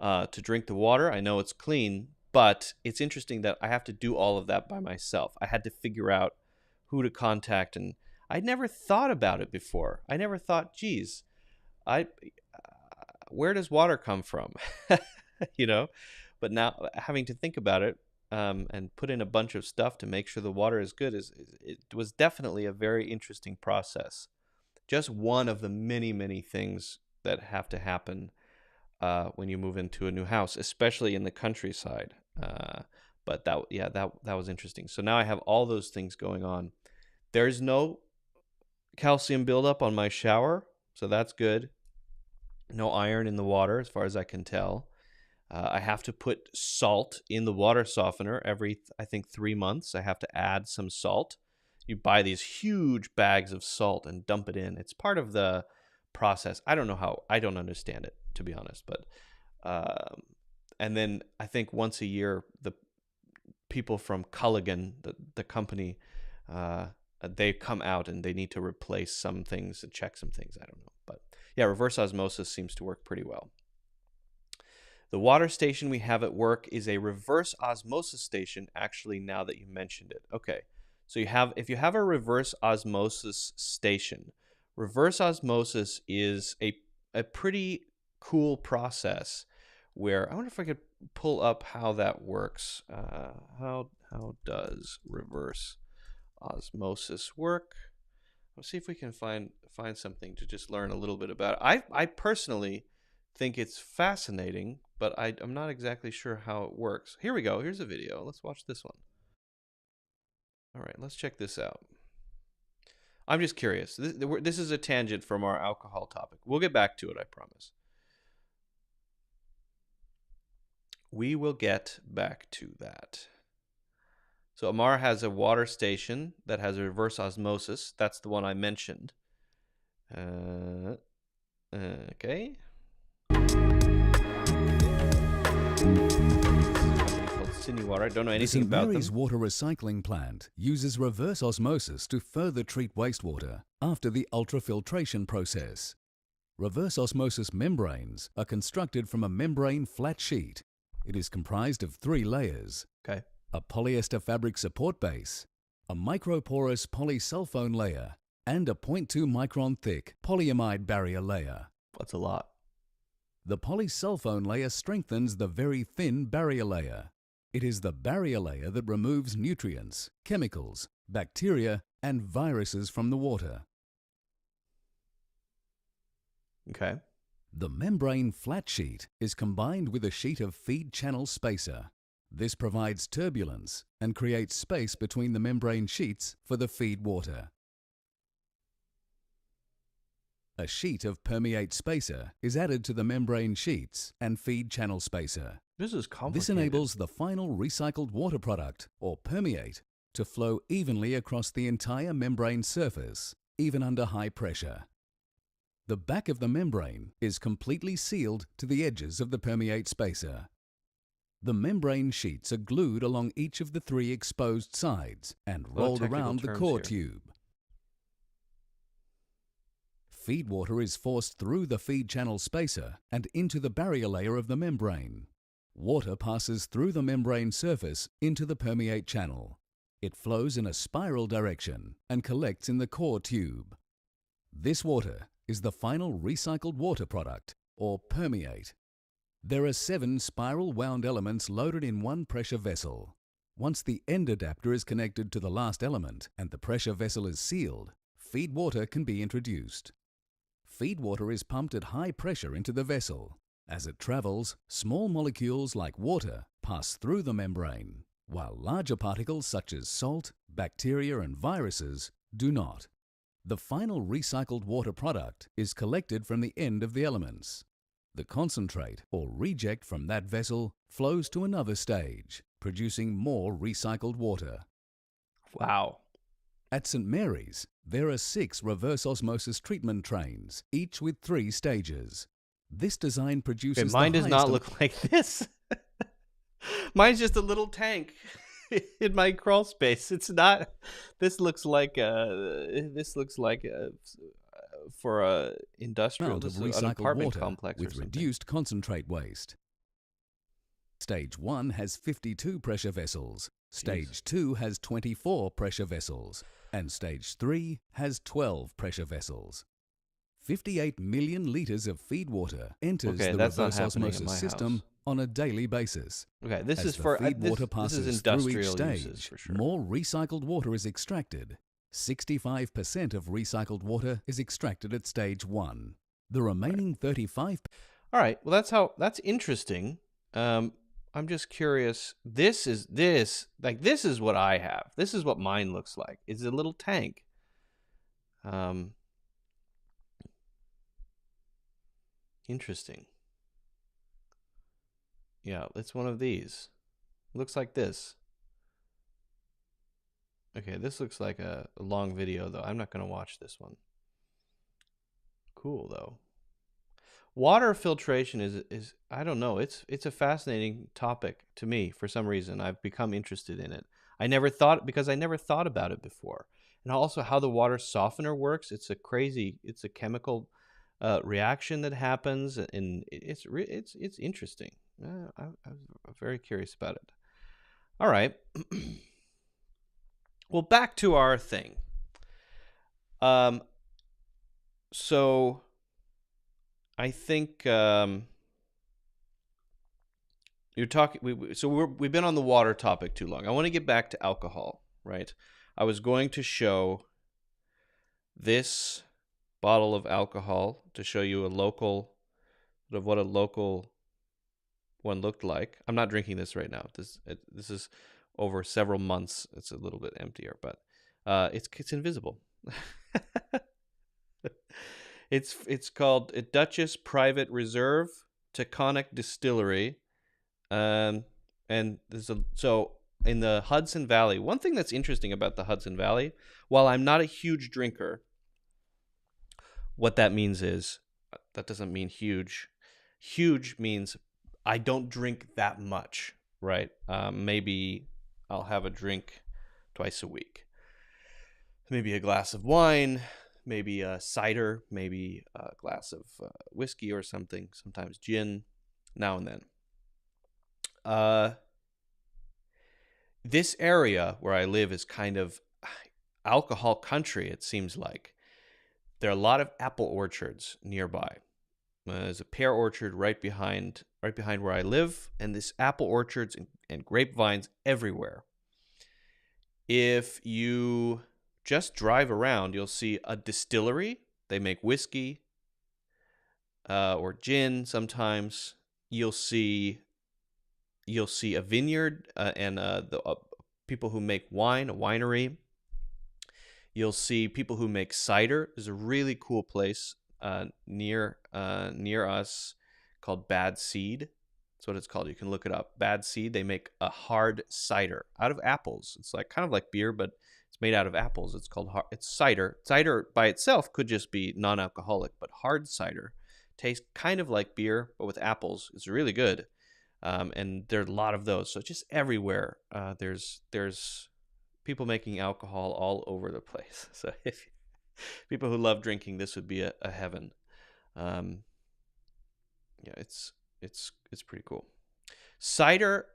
to drink the water. I know it's clean, but it's interesting that I have to do all of that by myself. I had to figure out who to contact, and I'd never thought about it before. I never thought, geez, where does water come from? But now having to think about it, and put in a bunch of stuff to make sure the water is good, it was definitely a very interesting process. Just one of the many, many things that have to happen when you move into a new house, especially in the countryside. But that was interesting. So now I have all those things going on. There's no calcium buildup on my shower, so that's good. No iron in the water, as far as I can tell. I have to put salt in the water softener every, I think, 3 months. I have to add some salt. You buy these huge bags of salt and dump it in. It's part of the process. I don't know how. I don't understand it, to be honest. But and then I think once a year, the people from Culligan, the company, they come out and they need to replace some things and check some things. I don't know. But yeah, reverse osmosis seems to work pretty well. The water station we have at work is a reverse osmosis station, actually, now that you mentioned it. Okay, so if you have a reverse osmosis station, reverse osmosis is a pretty cool process where, I wonder if I could pull up how that works. How does reverse osmosis work? Let's see if we can find something to just learn a little bit about it. I personally think it's fascinating, but I'm not exactly sure how it works. Here we go. Here's a video. Let's watch this one. All right, let's check this out. I'm just curious. This is a tangent from our alcohol topic. We'll get back to it, I promise. We will get back to that. So Amar has a water station that has a reverse osmosis. That's the one I mentioned. Okay. Water. I don't know anything about them. The St. Mary's water recycling plant uses reverse osmosis to further treat wastewater after the ultrafiltration process. Reverse osmosis membranes are constructed from a membrane flat sheet. It is comprised of 3 layers. Okay. A polyester fabric support base, a microporous polysulfone layer, and a 0.2 micron thick polyamide barrier layer. That's a lot. The polysulfone layer strengthens the very thin barrier layer. It is the barrier layer that removes nutrients, chemicals, bacteria, and viruses from the water. Okay. The membrane flat sheet is combined with a sheet of feed channel spacer. This provides turbulence and creates space between the membrane sheets for the feed water. A sheet of permeate spacer is added to the membrane sheets and feed channel spacer. This is complicated. This enables the final recycled water product, or permeate, to flow evenly across the entire membrane surface, even under high pressure. The back of the membrane is completely sealed to the edges of the permeate spacer. The membrane sheets are glued along each of the 3 exposed sides and rolled around the core tube. Feed water is forced through the feed channel spacer and into the barrier layer of the membrane. Water passes through the membrane surface into the permeate channel. It flows in a spiral direction and collects in the core tube. This water is the final recycled water product, or permeate. There are 7 spiral wound elements loaded in one pressure vessel. Once the end adapter is connected to the last element and the pressure vessel is sealed, feed water can be introduced. Feed water is pumped at high pressure into the vessel. As it travels, small molecules like water pass through the membrane, while larger particles such as salt, bacteria, and viruses do not. The final recycled water product is collected from the end of the elements. The concentrate or reject from that vessel flows to another stage, producing more recycled water. Wow. At St. Mary's, there are 6 reverse osmosis treatment trains, each with 3 stages. This design produces mine does not look like this. Mine's just a little tank in my crawl space. It's not. This looks like for a industrial of an recycled apartment water complex with reduced concentrate waste. Stage 1 has 52 pressure vessels. Stage 2 has 24 pressure vessels, and Stage 3 has 12 pressure vessels. 58 million litres of feed water enters the reverse osmosis system on a daily basis. Okay, this As is the for feed water passes this is through each industrial stage, uses for sure. more recycled water is extracted. 65% of recycled water is extracted at Stage 1. The remaining 35%. All right, well that's interesting. I'm just curious. This is what I have. This is what mine looks like. It's a little tank. Interesting. Yeah, it's one of these. It looks like this. Okay, this looks like a long video, though. I'm not going to watch this one. Cool, though. Water filtration is I don't know. It's a fascinating topic to me for some reason. I've become interested in it. I never thought about it before. And also how the water softener works. It's a chemical reaction that happens, and it's interesting. I'm very curious about it. All right. Well, back to our thing. So I think you're talking. We've been on the water topic too long. I want to get back to alcohol, right? I was going to show this bottle of alcohol to show you what a local one looked like. I'm not drinking this right now. This is over several months. It's a little bit emptier, but it's invisible. It's called Duchess Private Reserve Taconic Distillery, and so in the Hudson Valley. One thing that's interesting about the Hudson Valley, while I'm not a huge drinker, what that means is that doesn't mean huge. Huge means I don't drink that much, right? Maybe I'll have a drink twice a week. Maybe a glass of wine, maybe a cider, maybe a glass of whiskey or something, sometimes gin, now and then. This area where I live is kind of alcohol country, it seems like. There are a lot of apple orchards nearby. There's a pear orchard right behind where I live, and this apple orchards and grapevines everywhere. If you just drive around, you'll see a distillery. They make whiskey or gin sometimes. You'll see a vineyard and the people who make wine, a winery. You'll see people who make cider. There's a really cool place near us called Bad Seed. That's what it's called. You can look it up. Bad Seed. They make a hard cider out of apples. It's kind of like beer, but it's made out of apples. It's cider. Cider by itself could just be non-alcoholic, but hard cider tastes kind of like beer, but with apples. It's really good. And there are a lot of those. So just everywhere, there's people making alcohol all over the place. So if people who love drinking, this would be a heaven. Yeah, it's pretty cool. Cider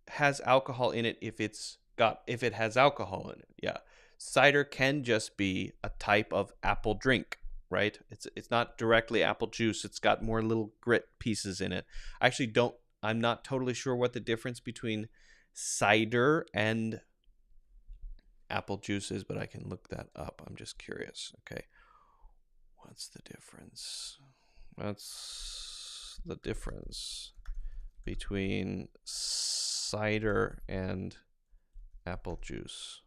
has alcohol in it if it has alcohol in it. Yeah. Cider can just be a type of apple drink, right? It's not directly apple juice. It's got more little grit pieces in it. I'm not totally sure what the difference between cider and apple juice is, but I can look that up. I'm just curious. Okay. What's the difference? What's the difference between cider and apple juice?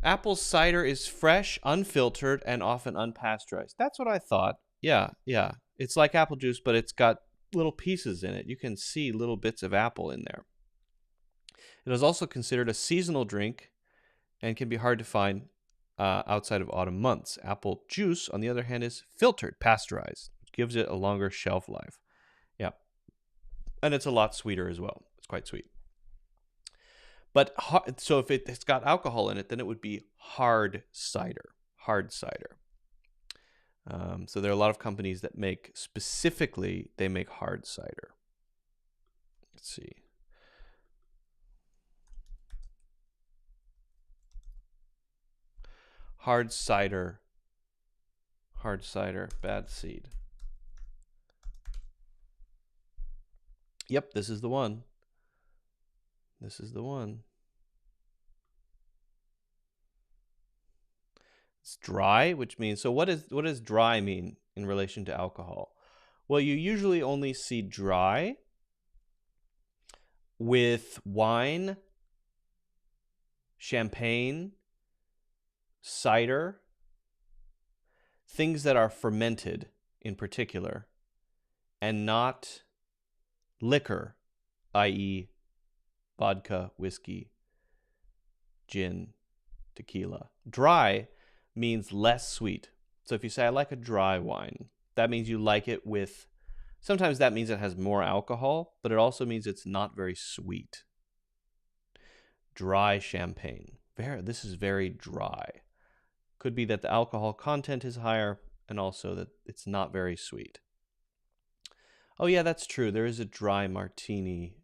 Apple cider is fresh, unfiltered, and often unpasteurized. That's what I thought. Yeah. It's like apple juice, but it's got little pieces in it. You can see little bits of apple in there. It is also considered a seasonal drink and can be hard to find outside of autumn months. Apple juice, on the other hand, is filtered, pasteurized, which gives it a longer shelf life. Yeah. And it's a lot sweeter as well. It's quite sweet. But so if it's got alcohol in it, then it would be hard cider. Hard cider. So there are a lot of companies that make hard cider. Let's see. Hard cider, Bad Seed. Yep, this is the one. It's dry, which means, so what does dry mean in relation to alcohol? Well, you usually only see dry with wine, champagne, cider, things that are fermented in particular, and not liquor, i.e. vodka, whiskey, gin, tequila. Dry means less sweet. So if you say, I like a dry wine, that means you like it with, sometimes that means it has more alcohol, but it also means it's not very sweet. Dry champagne. This is very dry. Could be that the alcohol content is higher and also that it's not very sweet. Oh yeah, that's true. There is a dry martini.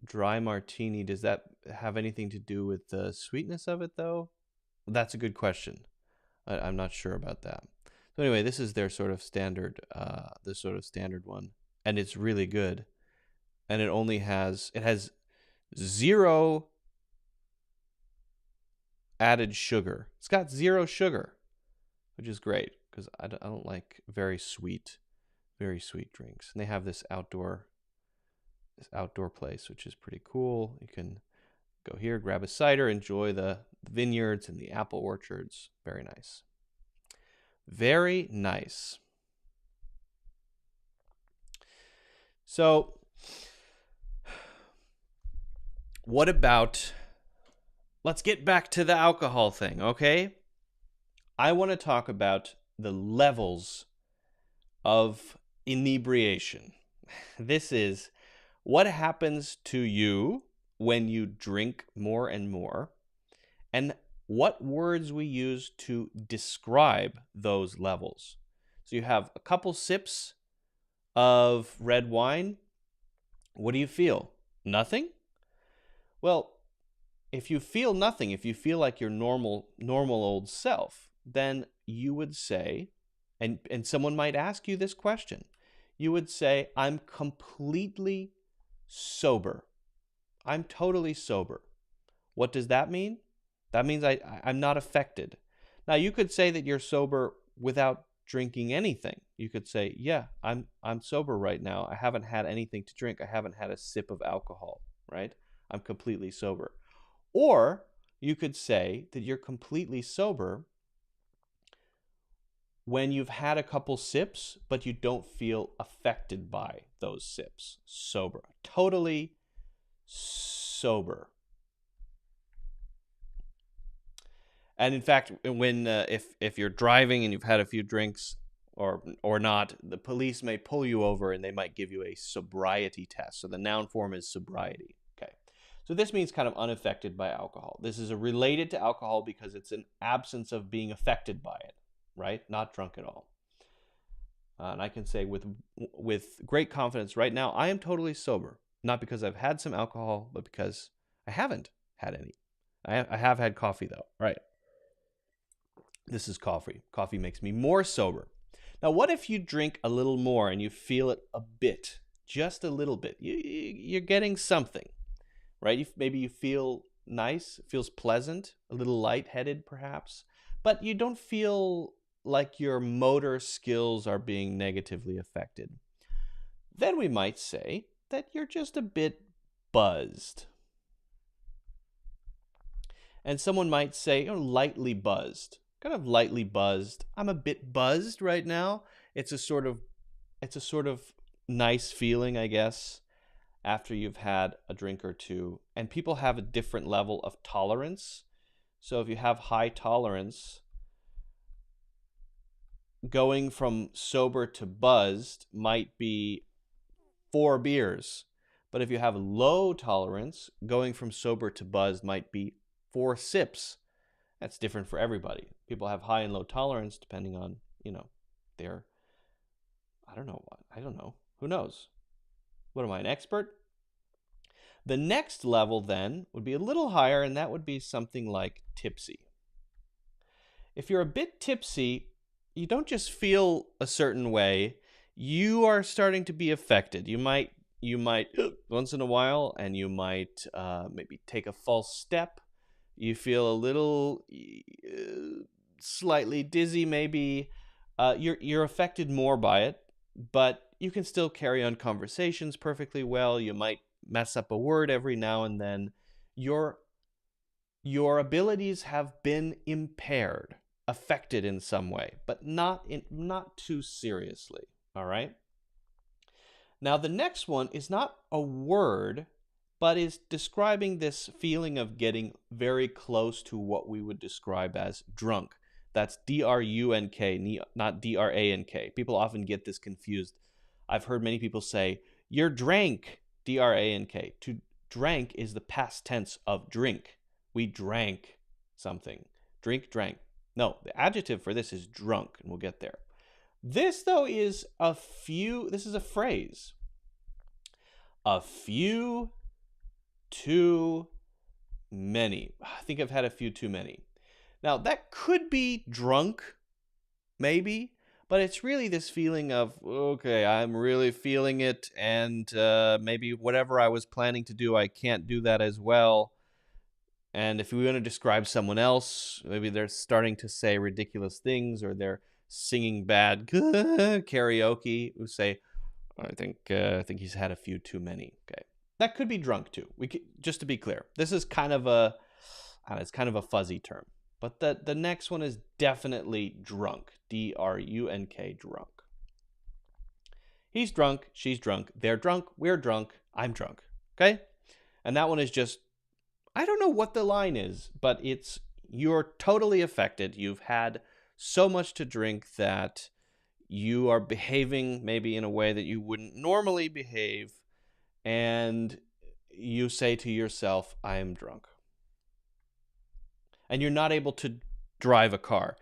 Dry martini, does that have anything to do with the sweetness of it, though? That's a good question. I'm not sure about that. So anyway, this is their sort of standard, one, and it's really good. And it has 0 added sugar. It's got 0 sugar, which is great because I don't like very sweet drinks. And they have this outdoor place, which is pretty cool. You can go here, grab a cider, enjoy the vineyards and the apple orchards. Very nice. Very nice. So, what about, let's get back to the alcohol thing, okay? I want to talk about the levels of inebriation. This is what happens to you when you drink more and more, and what words we use to describe those levels. So you have a couple sips of red wine. What do you feel? Nothing? Well, if you feel nothing, if you feel like your normal old self, then you would say, and someone might ask you this question, you would say, I'm completely sober. I'm totally sober. What does that mean? That means I'm not affected. Now, you could say that you're sober without drinking anything. You could say, yeah, I'm sober right now. I haven't had anything to drink. I haven't had a sip of alcohol, right? I'm completely sober. Or you could say that you're completely sober when you've had a couple sips, but you don't feel affected by those sips. Sober. Totally sober. And in fact, when if you're driving and you've had a few drinks or not, the police may pull you over and they might give you a sobriety test. So the noun form is sobriety. Okay. So this means kind of unaffected by alcohol. This is related to alcohol because it's an absence of being affected by it, right? Not drunk at all. And I can say with great confidence right now, I am totally sober. Not because I've had some alcohol, but because I haven't had any. I have had coffee though, right? This is coffee. Coffee makes me more sober. Now, what if you drink a little more and you feel it a bit, just a little bit? You're getting something, right? Maybe you feel nice, it feels pleasant, a little lightheaded perhaps, but you don't feel like your motor skills are being negatively affected. Then we might say that you're just a bit buzzed. And someone might say, lightly buzzed. Kind of lightly buzzed. I'm a bit buzzed right now. It's a sort of nice feeling, I guess, after you've had a drink or two. And people have a different level of tolerance. So if you have high tolerance, going from sober to buzzed might be 4 beers. But if you have low tolerance, going from sober to buzzed might be 4 sips. That's different for everybody. People have high and low tolerance depending on, their, I don't know. Who knows? What am I, an expert? The next level then would be a little higher, and that would be something like tipsy. If you're a bit tipsy, you don't just feel a certain way, you are starting to be affected. You might once in a while, and you might maybe take a false step. You feel a little slightly dizzy, maybe. You're affected more by it, but you can still carry on conversations perfectly well. You might mess up a word every now and then. Your abilities have been impaired, affected in some way, but not too seriously. All right. Now the next one is not a word, but is describing this feeling of getting very close to what we would describe as drunk. That's D-R-U-N-K, not D-R-A-N-K. People often get this confused. I've heard many people say, "You're drank," D-R-A-N-K. To drank is the past tense of drink. We drank something. Drink, drank. No, the adjective for this is drunk, and we'll get there. This, though, is this is a phrase. A few too many. I think I've had a few too many. Now, that could be drunk, maybe, but it's really this feeling of, okay, I'm really feeling it, and maybe whatever I was planning to do, I can't do that as well. And if we want to describe someone else, maybe they're starting to say ridiculous things, or they're singing bad karaoke. We say, I think he's had a few too many. Okay, that could be drunk too. Just to be clear, this is kind of it's kind of a fuzzy term. But the next one is definitely drunk. D-R-U-N-K, drunk. He's drunk. She's drunk. They're drunk. We're drunk. I'm drunk. Okay, and that one is just, I don't know what the line is, but it's you're totally affected. You've had so much to drink that you are behaving maybe in a way that you wouldn't normally behave, and you say to yourself, I am drunk. And you're not able to drive a car.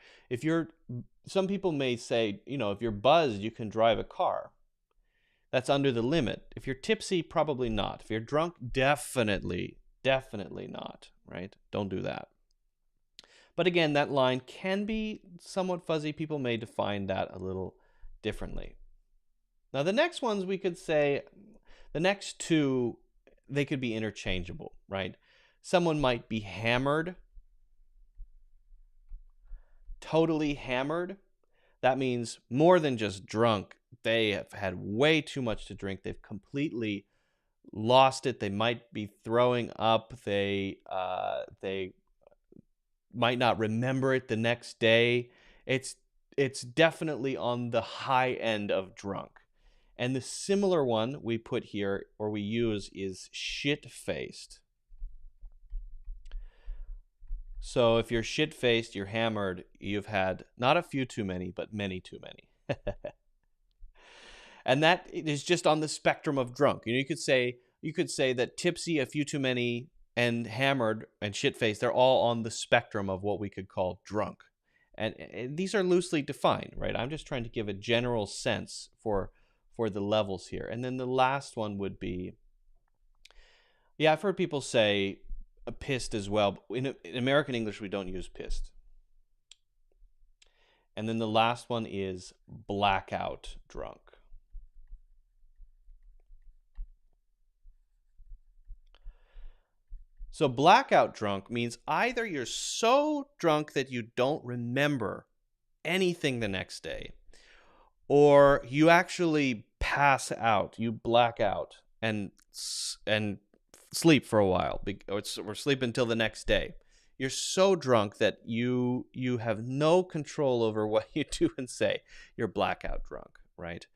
Some people may say, if you're buzzed, you can drive a car. That's under the limit. If you're tipsy, probably not. If you're drunk, definitely not, right? Don't do that. But again, that line can be somewhat fuzzy. People may define that a little differently. Now, the next ones we could say, the next two, they could be interchangeable, right? Someone might be hammered. Totally hammered. That means more than just drunk. They have had way too much to drink. They've completely lost it. They might be throwing up. They might not remember it the next day. It's definitely on the high end of drunk. And the similar one we put here, or we use, is shit-faced. So if you're shit-faced, you're hammered, you've had not a few too many, but many too many. And that is just on the spectrum of drunk. You could say that tipsy, a few too many, and hammered and shit-faced, they're all on the spectrum of what we could call drunk. And these are loosely defined, right? I'm just trying to give a general sense for the levels here. And then the last one would be, I've heard people say pissed as well. In American English, we don't use pissed. And then the last one is blackout drunk. So blackout drunk means either you're so drunk that you don't remember anything the next day, or you actually pass out, you black out and sleep for a while, or sleep until the next day. You're so drunk that you have no control over what you do and say. You're blackout drunk, right?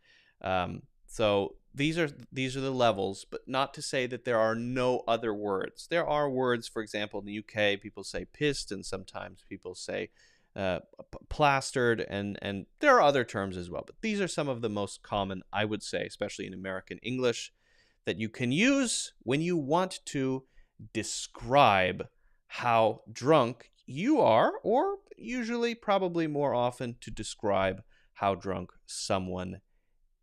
So these are the levels, but not to say that there are no other words. There are words, for example, in the UK, people say pissed, and sometimes people say plastered, and there are other terms as well. But these are some of the most common, I would say, especially in American English, that you can use when you want to describe how drunk you are, or usually, probably more often, to describe how drunk someone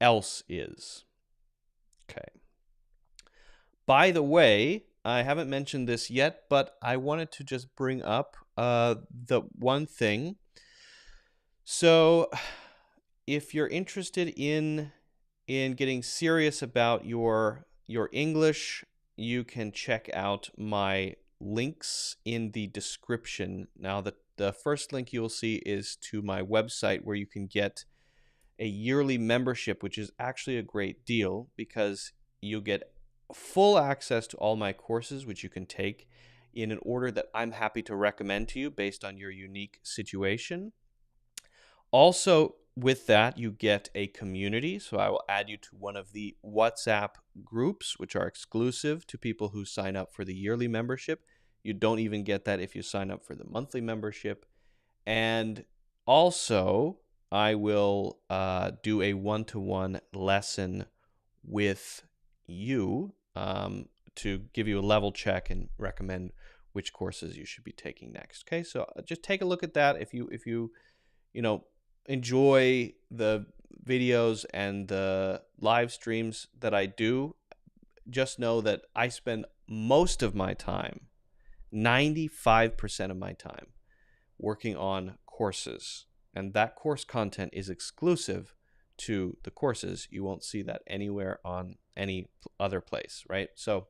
else is. Okay. By the way, I haven't mentioned this yet, but I wanted to just bring up the one thing. So if you're interested in getting serious about your English, you can check out my links in the description. Now, the first link you will see is to my website where you can get a yearly membership, which is actually a great deal because you get full access to all my courses, which you can take in an order that I'm happy to recommend to you based on your unique situation. Also, with that, you get a community. So I will add you to one of the WhatsApp groups, which are exclusive to people who sign up for the yearly membership. You don't even get that if you sign up for the monthly membership. And also, I will do a one-to-one lesson with you to give you a level check and recommend which courses you should be taking next. Okay, so just take a look at that. If you enjoy the videos and the live streams that I do, just know that I spend most of my time, 95% of my time, working on courses. And that course content is exclusive to the courses. You won't see that anywhere on any other place, right? So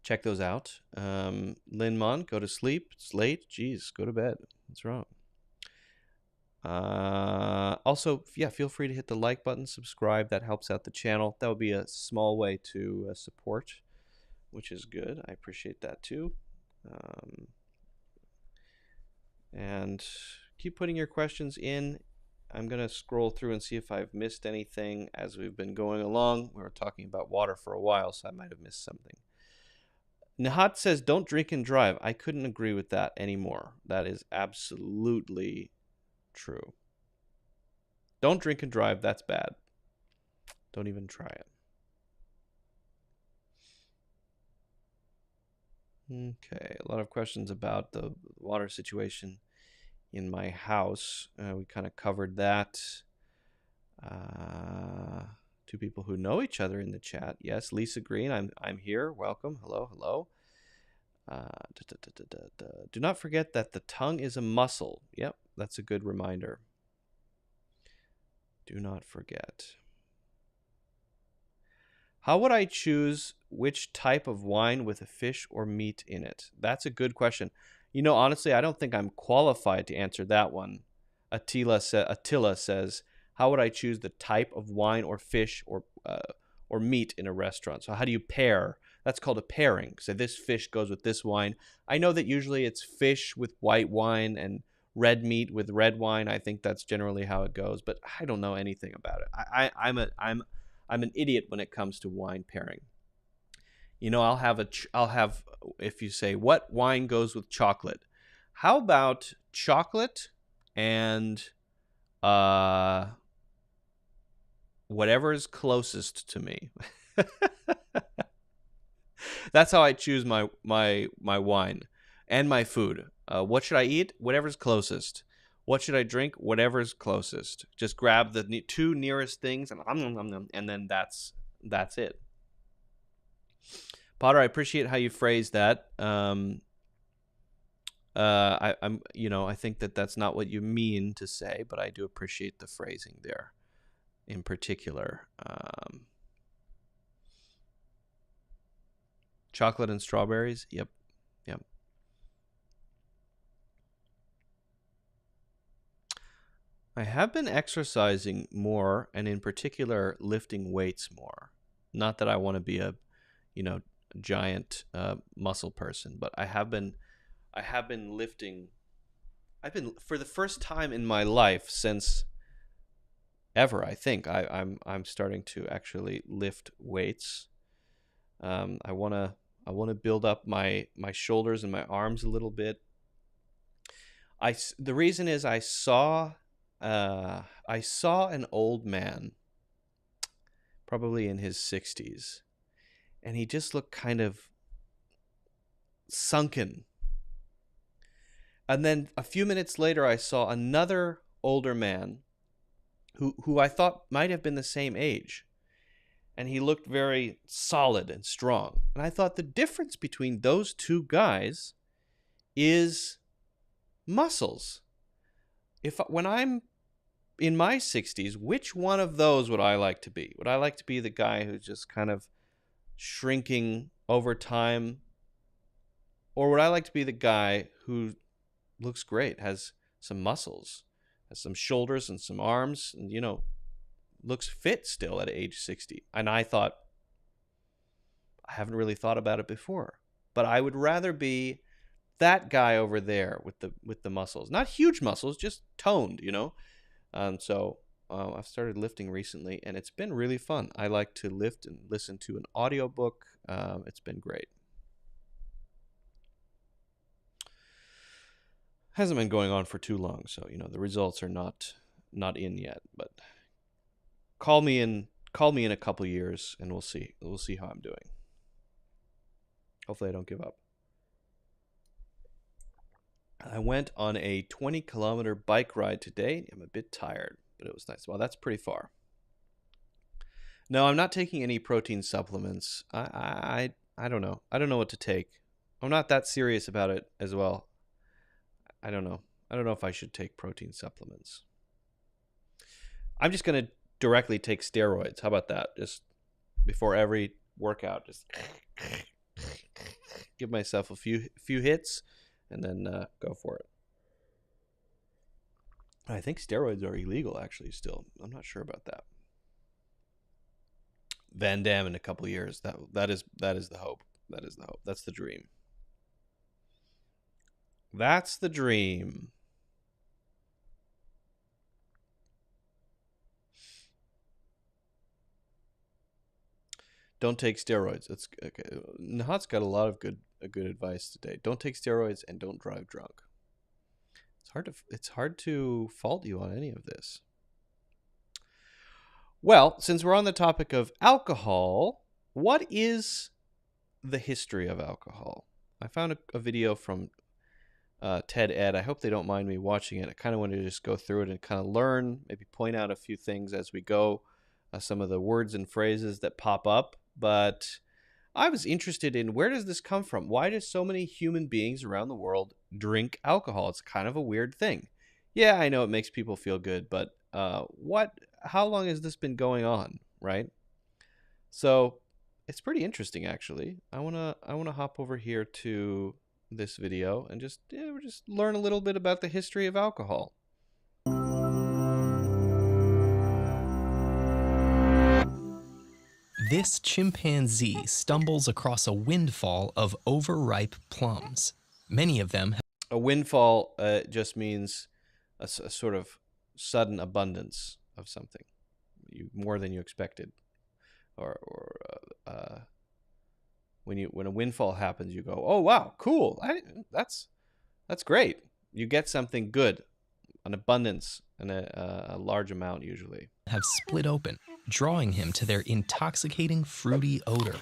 check those out. Linmon, go to sleep. It's late. Jeez, go to bed. What's wrong? Also, yeah, feel free to hit the like button, subscribe. That helps out the channel. That would be a small way to support, which is good. I appreciate that too. And keep putting your questions in. I'm going to scroll through and see if I've missed anything as we've been going along. We were talking about water for a while, so I might have missed something. Nihat says, don't drink and drive. I couldn't agree with that anymore. That is absolutely true. Don't drink and drive. That's bad. Don't even try it. Okay, a lot of questions about the water situation in my house. We kind of covered that. Two people who know each other in the chat. Yes, Lisa Green, I'm here. Welcome. Hello, hello. Do not forget that the tongue is a muscle. Yep, that's a good reminder. Do not forget. How would I choose which type of wine with a fish or meat in it? That's a good question. You know, honestly, I don't think I'm qualified to answer that one. Attila says, how would I choose the type of wine or fish or meat in a restaurant? So how do you pair? That's called a pairing. So this fish goes with this wine. I know that usually it's fish with white wine and red meat with red wine. I think that's generally how it goes, but I don't know anything about it. I'm an idiot when it comes to wine pairing. You know, I'll have if you say what wine goes with chocolate, how about chocolate and whatever is closest to me. That's how I choose my wine and my food. What should I eat? Whatever's closest. What should I drink? Whatever's closest. Just grab the two nearest things and then that's it. Potter, I appreciate how you phrased that. I think that's not what you mean to say, but I do appreciate the phrasing there in particular. Chocolate and strawberries. Yep. I have been exercising more, and in particular, lifting weights more. Not that I want to be a, giant muscle person, but I have been lifting. I've been, for the first time in my life since ever, I think I'm starting to actually lift weights. I want to build up my shoulders and my arms a little bit. The reason is I saw an old man, probably in his 60s, and he just looked kind of sunken. And then a few minutes later, I saw another older man who I thought might have been the same age. And he looked very solid and strong. And I thought the difference between those two guys is muscles. When I'm in my 60s, which one of those would I like to be? Would I like to be the guy who's just kind of shrinking over time, Or would I like to be the guy who looks great, has some muscles, has some shoulders and some arms, and, you know, looks fit still at age 60? And I thought, I haven't really thought about it before, but I would rather be that guy over there with the muscles. Not huge muscles, just toned, you know? So I've started lifting recently, and it's been really fun. I like to lift and listen to an audiobook. It's been great. Hasn't been going on for too long, so, you know, the results are not in yet, but call me in a couple years and we'll see how I'm doing. Hopefully I don't give up. I went on a 20-kilometer bike ride today. I'm a bit tired, but it was nice. Well, that's pretty far. No, I'm not taking any protein supplements. I don't know. I don't know what to take. I'm not that serious about it as well. I don't know. I don't know if I should take protein supplements. I'm just going to directly take steroids. How about that? Just before every workout, just give myself a few hits and then go for it. I think steroids are illegal, actually, still. I'm not sure about that. Van Damme in a couple of years. That is the hope. That is the hope. That's the dream. That's the dream. Don't take steroids. It's okay. Nahat's got a lot of good advice today. Don't take steroids and don't drive drunk. It's hard to fault you on any of this. Well, since we're on the topic of alcohol, what is the history of alcohol? I found a video from TED Ed. I hope they don't mind me watching it. I kind of want to just go through it and kind of learn, maybe point out a few things as we go, some of the words and phrases that pop up. But I was interested in, where does this come from? Why do so many human beings around the world drink alcohol? It's kind of a weird thing. Yeah, I know it makes people feel good, but how long has this been going on, right? So it's pretty interesting, actually. I wanna hop over here to this video and just learn a little bit about the history of alcohol. This chimpanzee stumbles across a windfall of overripe plums. Many of them. A windfall just means a sort of sudden abundance of something, more than you expected, or when a windfall happens, you go, oh wow, cool, that's great. You get something good, an abundance, and a large amount usually. Have split open, drawing him to their intoxicating fruity odor.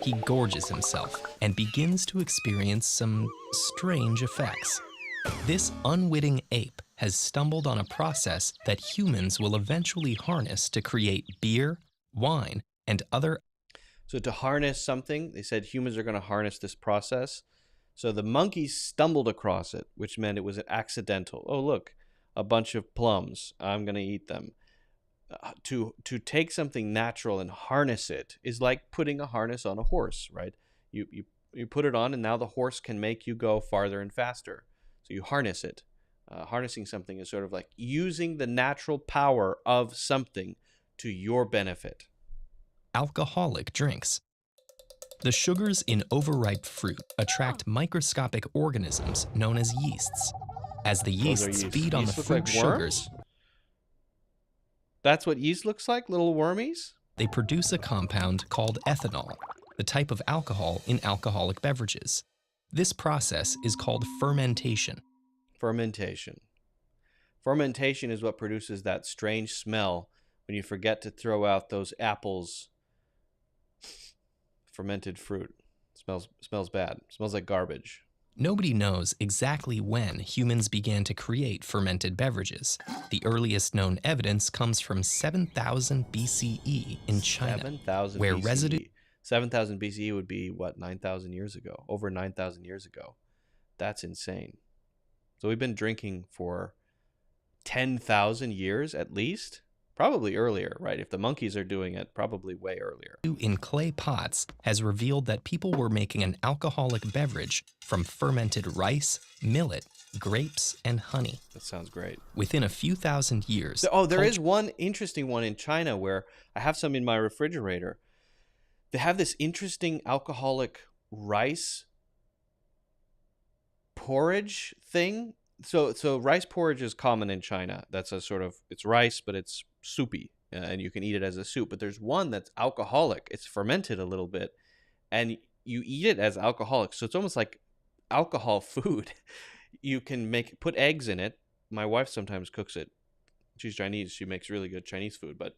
He gorges himself and begins to experience some strange effects. This unwitting ape has stumbled on a process that humans will eventually harness to create beer, wine, and other. So to harness something, they said humans are going to harness this process. So the monkeys stumbled across it, which meant it was an accidental. Oh, look, a bunch of plums. I'm going to eat them. To take something natural and harness it is like putting a harness on a horse, right? You put it on, and now the horse can make you go farther and faster. So you harness it. Harnessing something is sort of like using the natural power of something to your benefit. Alcoholic drinks. The sugars in overripe fruit attract microscopic organisms known as yeasts. As the yeasts feed on the fruit sugars, that's what yeast looks like, little wormies? They produce a compound called ethanol, the type of alcohol in alcoholic beverages. This process is called fermentation. Fermentation is what produces that strange smell when you forget to throw out those apples. Fermented fruit. Smells bad. Smells like garbage. Nobody knows exactly when humans began to create fermented beverages. The earliest known evidence comes from 7000 BCE in China, 7,000 where BCE. 7,000 BCE would be, what, 9,000 years ago? Over 9,000 years ago. That's insane. So we've been drinking for 10,000 years at least? Probably earlier, right? If the monkeys are doing it, probably way earlier. In clay pots has revealed that people were making an alcoholic beverage from fermented rice, millet, grapes, and honey. That sounds great. Within a few thousand years... Oh, there is one interesting one in China where I have some in my refrigerator. They have this interesting alcoholic rice porridge thing. So rice porridge is common in China. That's a sort of, it's rice, but it's soupy, and you can eat it as a soup. But there's one that's alcoholic. It's fermented a little bit, and you eat it as alcoholic. So it's almost like alcohol food. You can put eggs in it. My wife sometimes cooks it. She's Chinese. She makes really good Chinese food. But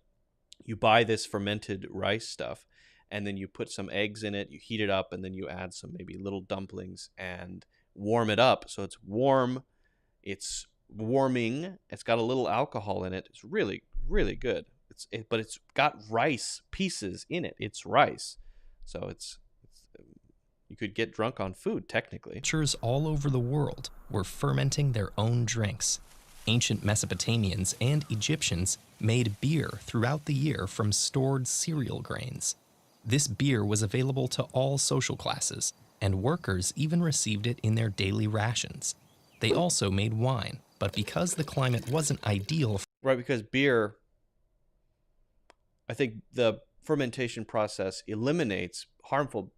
you buy this fermented rice stuff, and then you put some eggs in it. You heat it up, and then you add some maybe little dumplings and warm it up. So it's warm. It's warming. It's got a little alcohol in it. It's really, really good. But it's got rice pieces in it. It's rice. So it's you could get drunk on food, technically. Cultures all over the world were fermenting their own drinks. Ancient Mesopotamians and Egyptians made beer throughout the year from stored cereal grains. This beer was available to all social classes, and workers even received it in their daily rations. They also made wine, but because the climate wasn't ideal... Right, because beer, I think the fermentation process eliminates harmful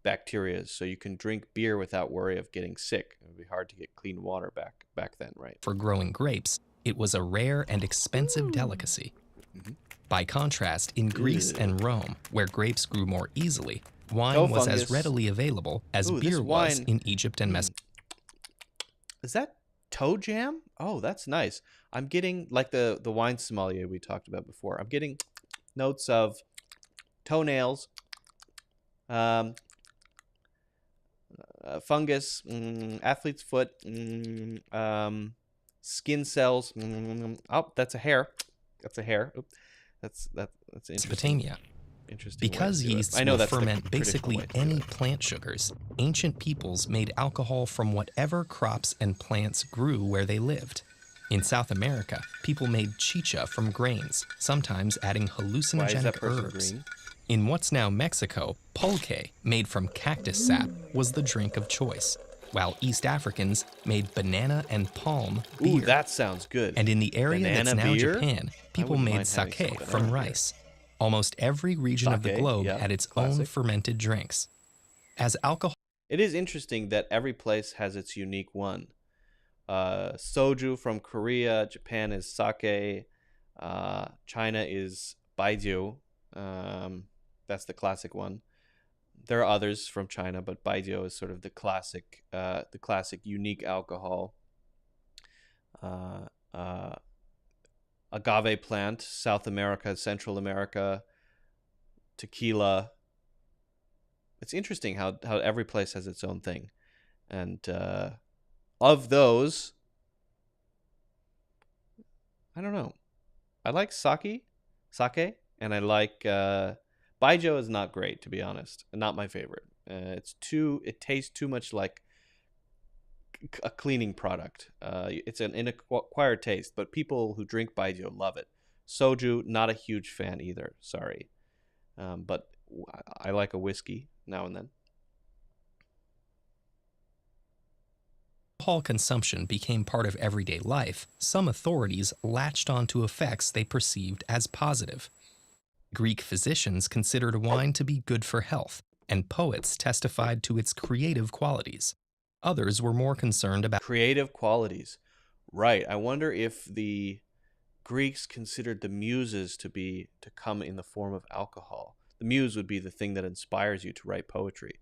bacteria, so you can drink beer without worry of getting sick. It would be hard to get clean water back then, right? For growing grapes, it was a rare and expensive delicacy. By contrast, in Greece and Rome, where grapes grew more easily, wine was as readily available as beer was in Egypt and Mesopotamia. Is that toe jam? Oh, that's nice. I'm getting, like the wine sommelier we talked about before, I'm getting notes of toenails, fungus, athlete's foot, skin cells. Oh, that's a hair. That's a hair. Oop. That's interesting. Mesopotamia. Interesting. Because yeasts will ferment basically any plant sugars, ancient peoples made alcohol from whatever crops and plants grew where they lived. In South America, people made chicha from grains, sometimes adding hallucinogenic herbs. In what's now Mexico, pulque, made from cactus sap, was the drink of choice, while East Africans made banana and palm beer. Ooh, that sounds good. And in the area Banana that's now beer? Japan, people made sake from rice. Almost every region of the globe had its own fermented drinks. As alcohol... It is interesting that every place has its unique one. Soju from Korea, Japan is sake, China is baijiu. That's the classic one. There are others from China, but baijiu is sort of the classic unique alcohol. Agave plant, South America, Central America, tequila. It's interesting how every place has its own thing. And of those, I don't know. I like sake, and I like baijiu is not great, to be honest. Not my favorite. It tastes too much like a cleaning product. It's an inacquired taste, but people who drink baijiu love it. Soju, not a huge fan either. Sorry, but I like a whiskey now and then. Alcohol consumption became part of everyday life. Some authorities latched onto effects they perceived as positive. Greek physicians considered wine to be good for health, and poets testified to its creative qualities. Others were more concerned about creative qualities. Right. I wonder if the Greeks considered the muses to come in the form of alcohol. The muse would be the thing that inspires you to write poetry.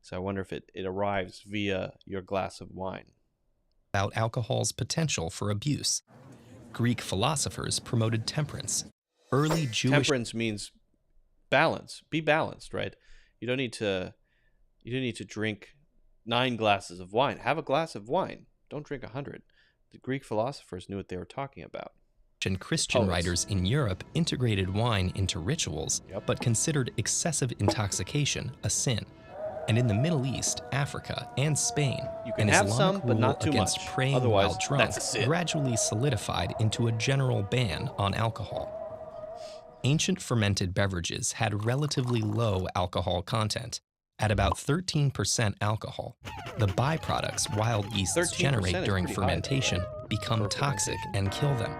So I wonder if it arrives via your glass of wine. About alcohol's potential for abuse. Greek philosophers promoted temperance. Early Jewish... Temperance means balance. Be balanced, right? You don't need to drink 9 glasses of wine. Have a glass of wine. Don't drink 100. The Greek philosophers knew what they were talking about. And Christian writers in Europe integrated wine into rituals, but considered excessive intoxication a sin. And in the Middle East, Africa, and Spain, an Islamic rule against praying while drunk gradually solidified into a general ban on alcohol. Ancient fermented beverages had relatively low alcohol content, at about 13% alcohol. The byproducts wild yeasts generate during fermentation become toxic and kill them.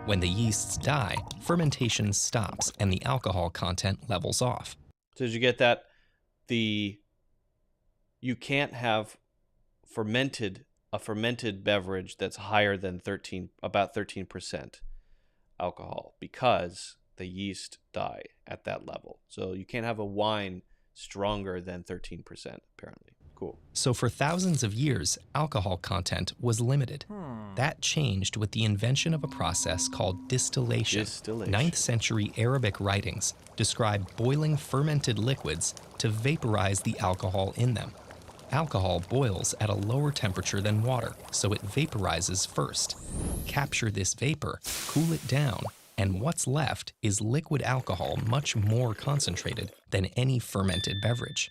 When the yeasts die, fermentation stops and the alcohol content levels off. So did you get that? You can't have a fermented beverage that's higher than about 13% alcohol, because the yeast die at that level. So you can't have a wine stronger than 13%, apparently. Cool. So for thousands of years, alcohol content was limited. That changed with the invention of a process called distillation. 9th century Arabic writings describe boiling fermented liquids to vaporize the alcohol in them. Alcohol boils at a lower temperature than water, so it vaporizes first. Capture this vapor, cool it down, and what's left is liquid alcohol much more concentrated than any fermented beverage.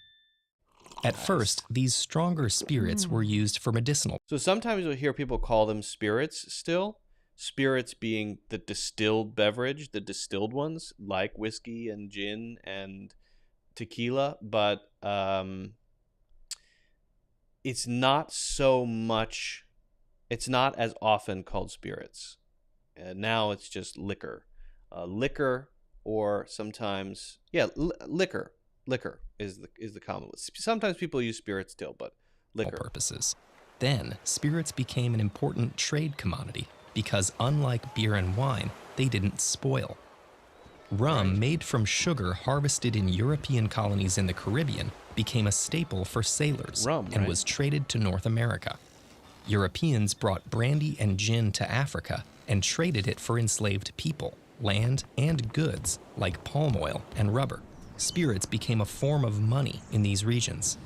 At first, these stronger spirits were used for medicinal. So sometimes you'll hear people call them spirits still. Spirits being the distilled beverage, the distilled ones, like whiskey and gin and tequila, but it's not as often called spirits. Now it's just liquor. Liquor, or sometimes, liquor. Liquor is the common one. Sometimes people use spirits still, but liquor. Purposes. Then, spirits became an important trade commodity because, unlike beer and wine, they didn't spoil. Rum made from sugar harvested in European colonies in the Caribbean became a staple for sailors and was traded to North America. Europeans brought brandy and gin to Africa and traded it for enslaved people, land, and goods like palm oil and rubber. Spirits became a form of money in these regions.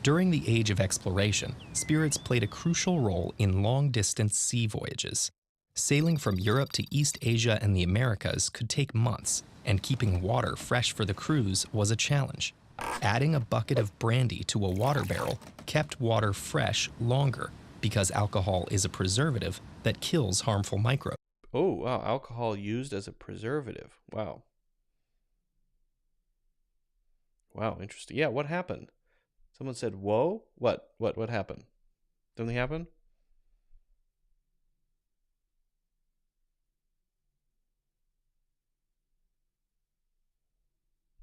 During the Age of Exploration, spirits played a crucial role in long-distance sea voyages. Sailing from Europe to East Asia and the Americas could take months, and keeping water fresh for the crews was a challenge. Adding a bucket of brandy to a water barrel kept water fresh longer because alcohol is a preservative that kills harmful microbes. Oh, wow. Alcohol used as a preservative. Wow. Wow, interesting. Yeah, what happened? Someone said, whoa? What happened? Something happened?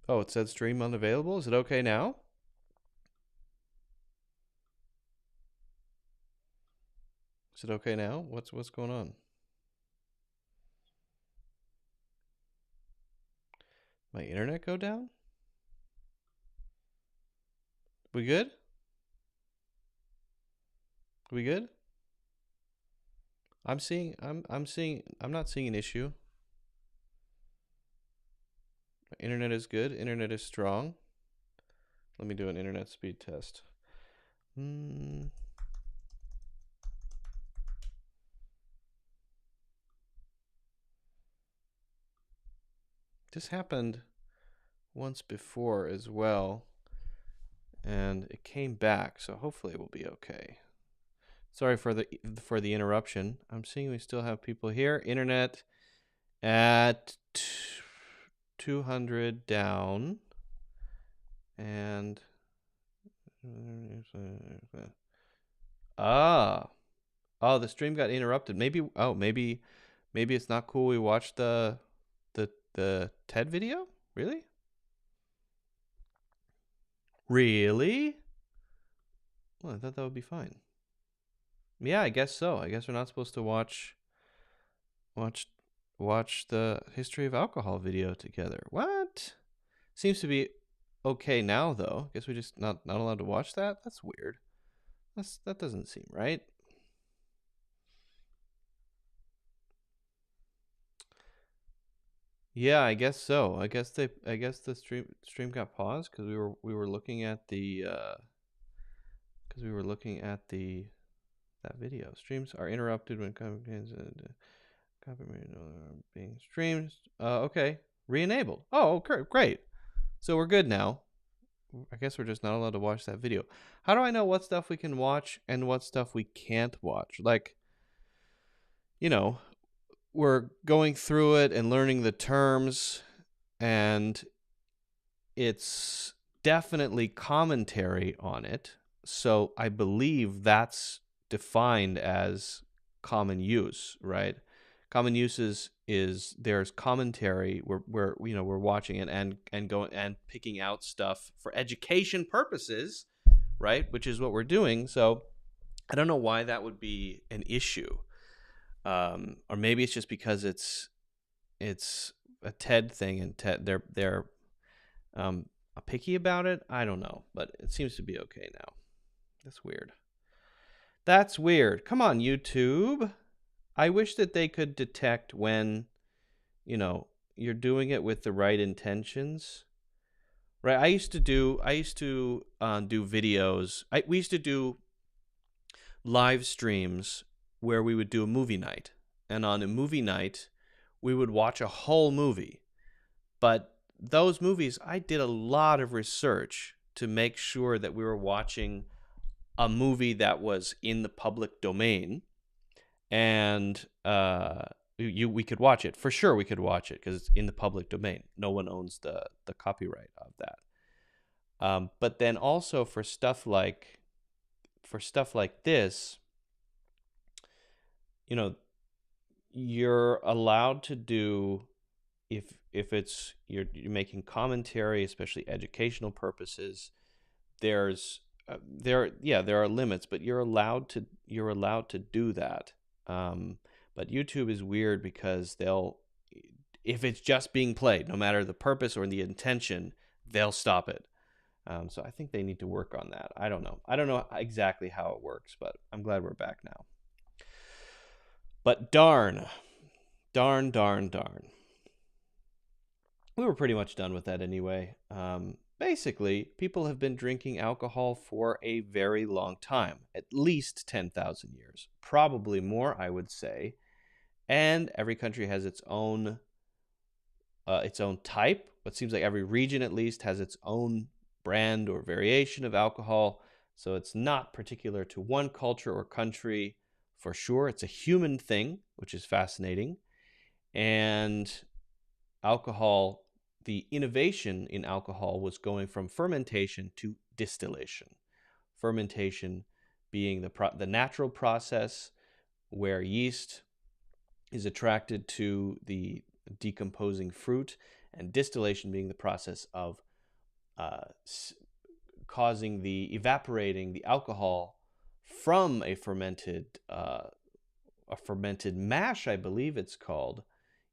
Oh, it said stream unavailable. Is it okay now? Is it okay now? What's going on? My internet go down? We good? We good? I'm not seeing an issue. My internet is good. Internet is strong. Let me do an internet speed test. This happened once before as well, and it came back, so hopefully it will be okay. Sorry for the interruption. I'm seeing we still have people here. Internet at 200 down, and the stream got interrupted. Maybe it's not cool we watched the TED video. Really? Well, I thought that would be fine. Yeah, I guess so. I guess we're not supposed to watch the history of alcohol video together. What? Seems to be okay now, though. Guess we just not allowed to watch that? That's weird. That doesn't seem right. Yeah, I guess so. I guess the stream got paused because we were looking at that video. Streams are interrupted when content being streamed. Okay, re-enabled. Oh, great. So we're good now. I guess we're just not allowed to watch that video. How do I know what stuff we can watch and what stuff we can't watch? Like, we're going through it and learning the terms, and it's definitely commentary on it. So I believe that's defined as common use, right? Common uses is there's commentary where we're watching it and going and picking out stuff for education purposes, right? Which is what we're doing. So I don't know why that would be an issue. Or maybe it's just because it's a TED thing and they're picky about it. I don't know, but it seems to be okay now. That's weird. That's weird. Come on, YouTube. I wish that they could detect when, you're doing it with the right intentions. Right? I used to do videos. We used to do live streams where we would do a movie night. And on a movie night, we would watch a whole movie. But those movies, I did a lot of research to make sure that we were watching a movie that was in the public domain, and we could watch it. For sure we could watch it because it's in the public domain. No one owns the copyright of that. But then also for stuff like this, you're allowed to do, if it's you're making commentary, especially educational purposes, there are limits, but you're allowed to do that. But YouTube is weird because if it's just being played, no matter the purpose or the intention, they'll stop it. So I think they need to work on that. I don't know exactly how it works, but I'm glad we're back now. But darn. We were pretty much done with that anyway. Basically, people have been drinking alcohol for a very long time, at least 10,000 years, probably more, I would say. And every country has its own type. It seems like every region, at least, has its own brand or variation of alcohol. So it's not particular to one culture or country for sure. It's a human thing, which is fascinating. And alcohol, the innovation in alcohol was going from fermentation to distillation. Fermentation being the natural process where yeast is attracted to the decomposing fruit, and distillation being the process of causing evaporating the alcohol from a fermented mash, I believe it's called,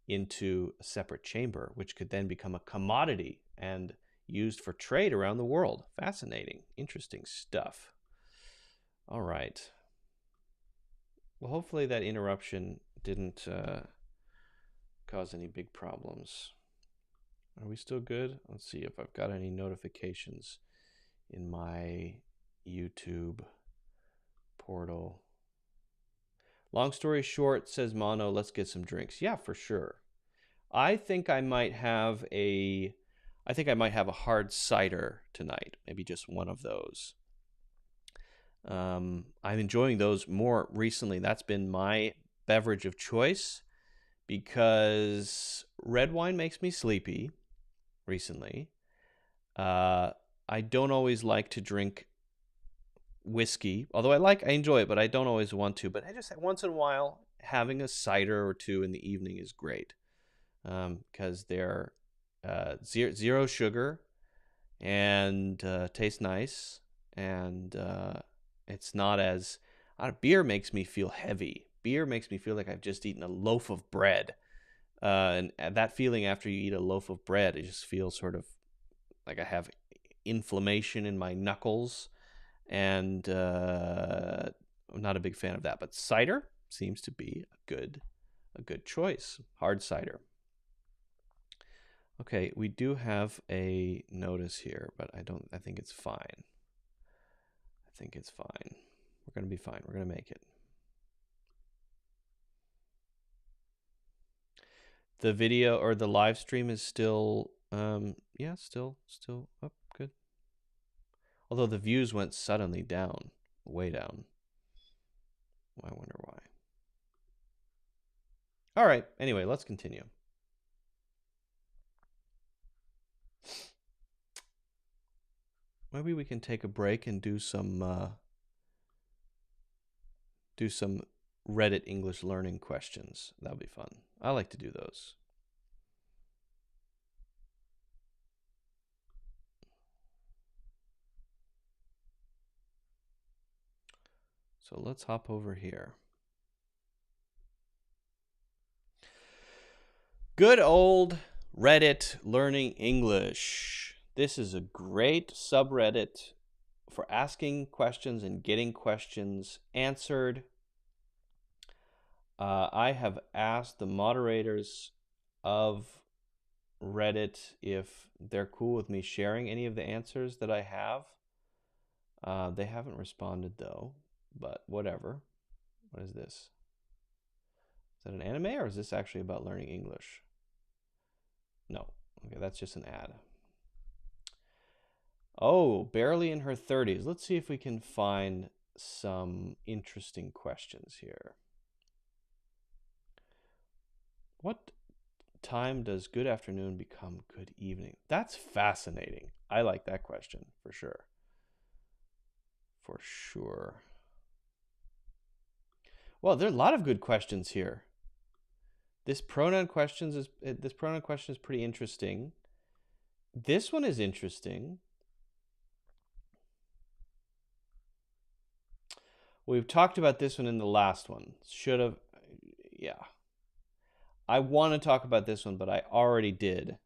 into a separate chamber, which could then become a commodity and used for trade around the world. Fascinating, interesting stuff. All right. Well, hopefully that interruption didn't cause any big problems. Are we still good? Let's see if I've got any notifications in my YouTube portal. Long story short, says Mono, let's get some drinks. Yeah, for sure. I think I might have a hard cider tonight. Maybe just one of those. I'm enjoying those more recently. That's been my beverage of choice because red wine makes me sleepy recently. I don't always like to drink whiskey, although I enjoy it, but I don't always want to. But I just, once in a while, having a cider or two in the evening is great, because they're zero sugar and taste nice, and it's not as beer makes me feel heavy. Beer makes me feel like I've just eaten a loaf of bread, and that feeling after you eat a loaf of bread, it just feels sort of like I have inflammation in my knuckles. And I'm not a big fan of that, but cider seems to be a good choice. Hard cider. Okay, we do have a notice here, but I think it's fine. We're going to be fine. We're going to make it. The video or the live stream is still still up. Good. Although the views went suddenly down, way down. I wonder why. All right. Anyway, let's continue. Maybe we can take a break and do some Reddit English learning questions. That'll be fun. I like to do those. So let's hop over here. Good old Reddit Learning English. This is a great subreddit for asking questions and getting questions answered. I have asked the moderators of Reddit if they're cool with me sharing any of the answers that I have. They haven't responded though, but whatever. What is this? Is that an anime or is this actually about learning English? No. Okay, that's just an ad. Oh, barely in her 30s. Let's see if we can find some interesting questions here. What time does good afternoon become good evening? That's fascinating. I like that question for sure. For sure. Well, there are a lot of good questions here. This pronoun question is pretty interesting. This one is interesting. We've talked about this one in the last one. Should have, yeah. I want to talk about this one, but I already did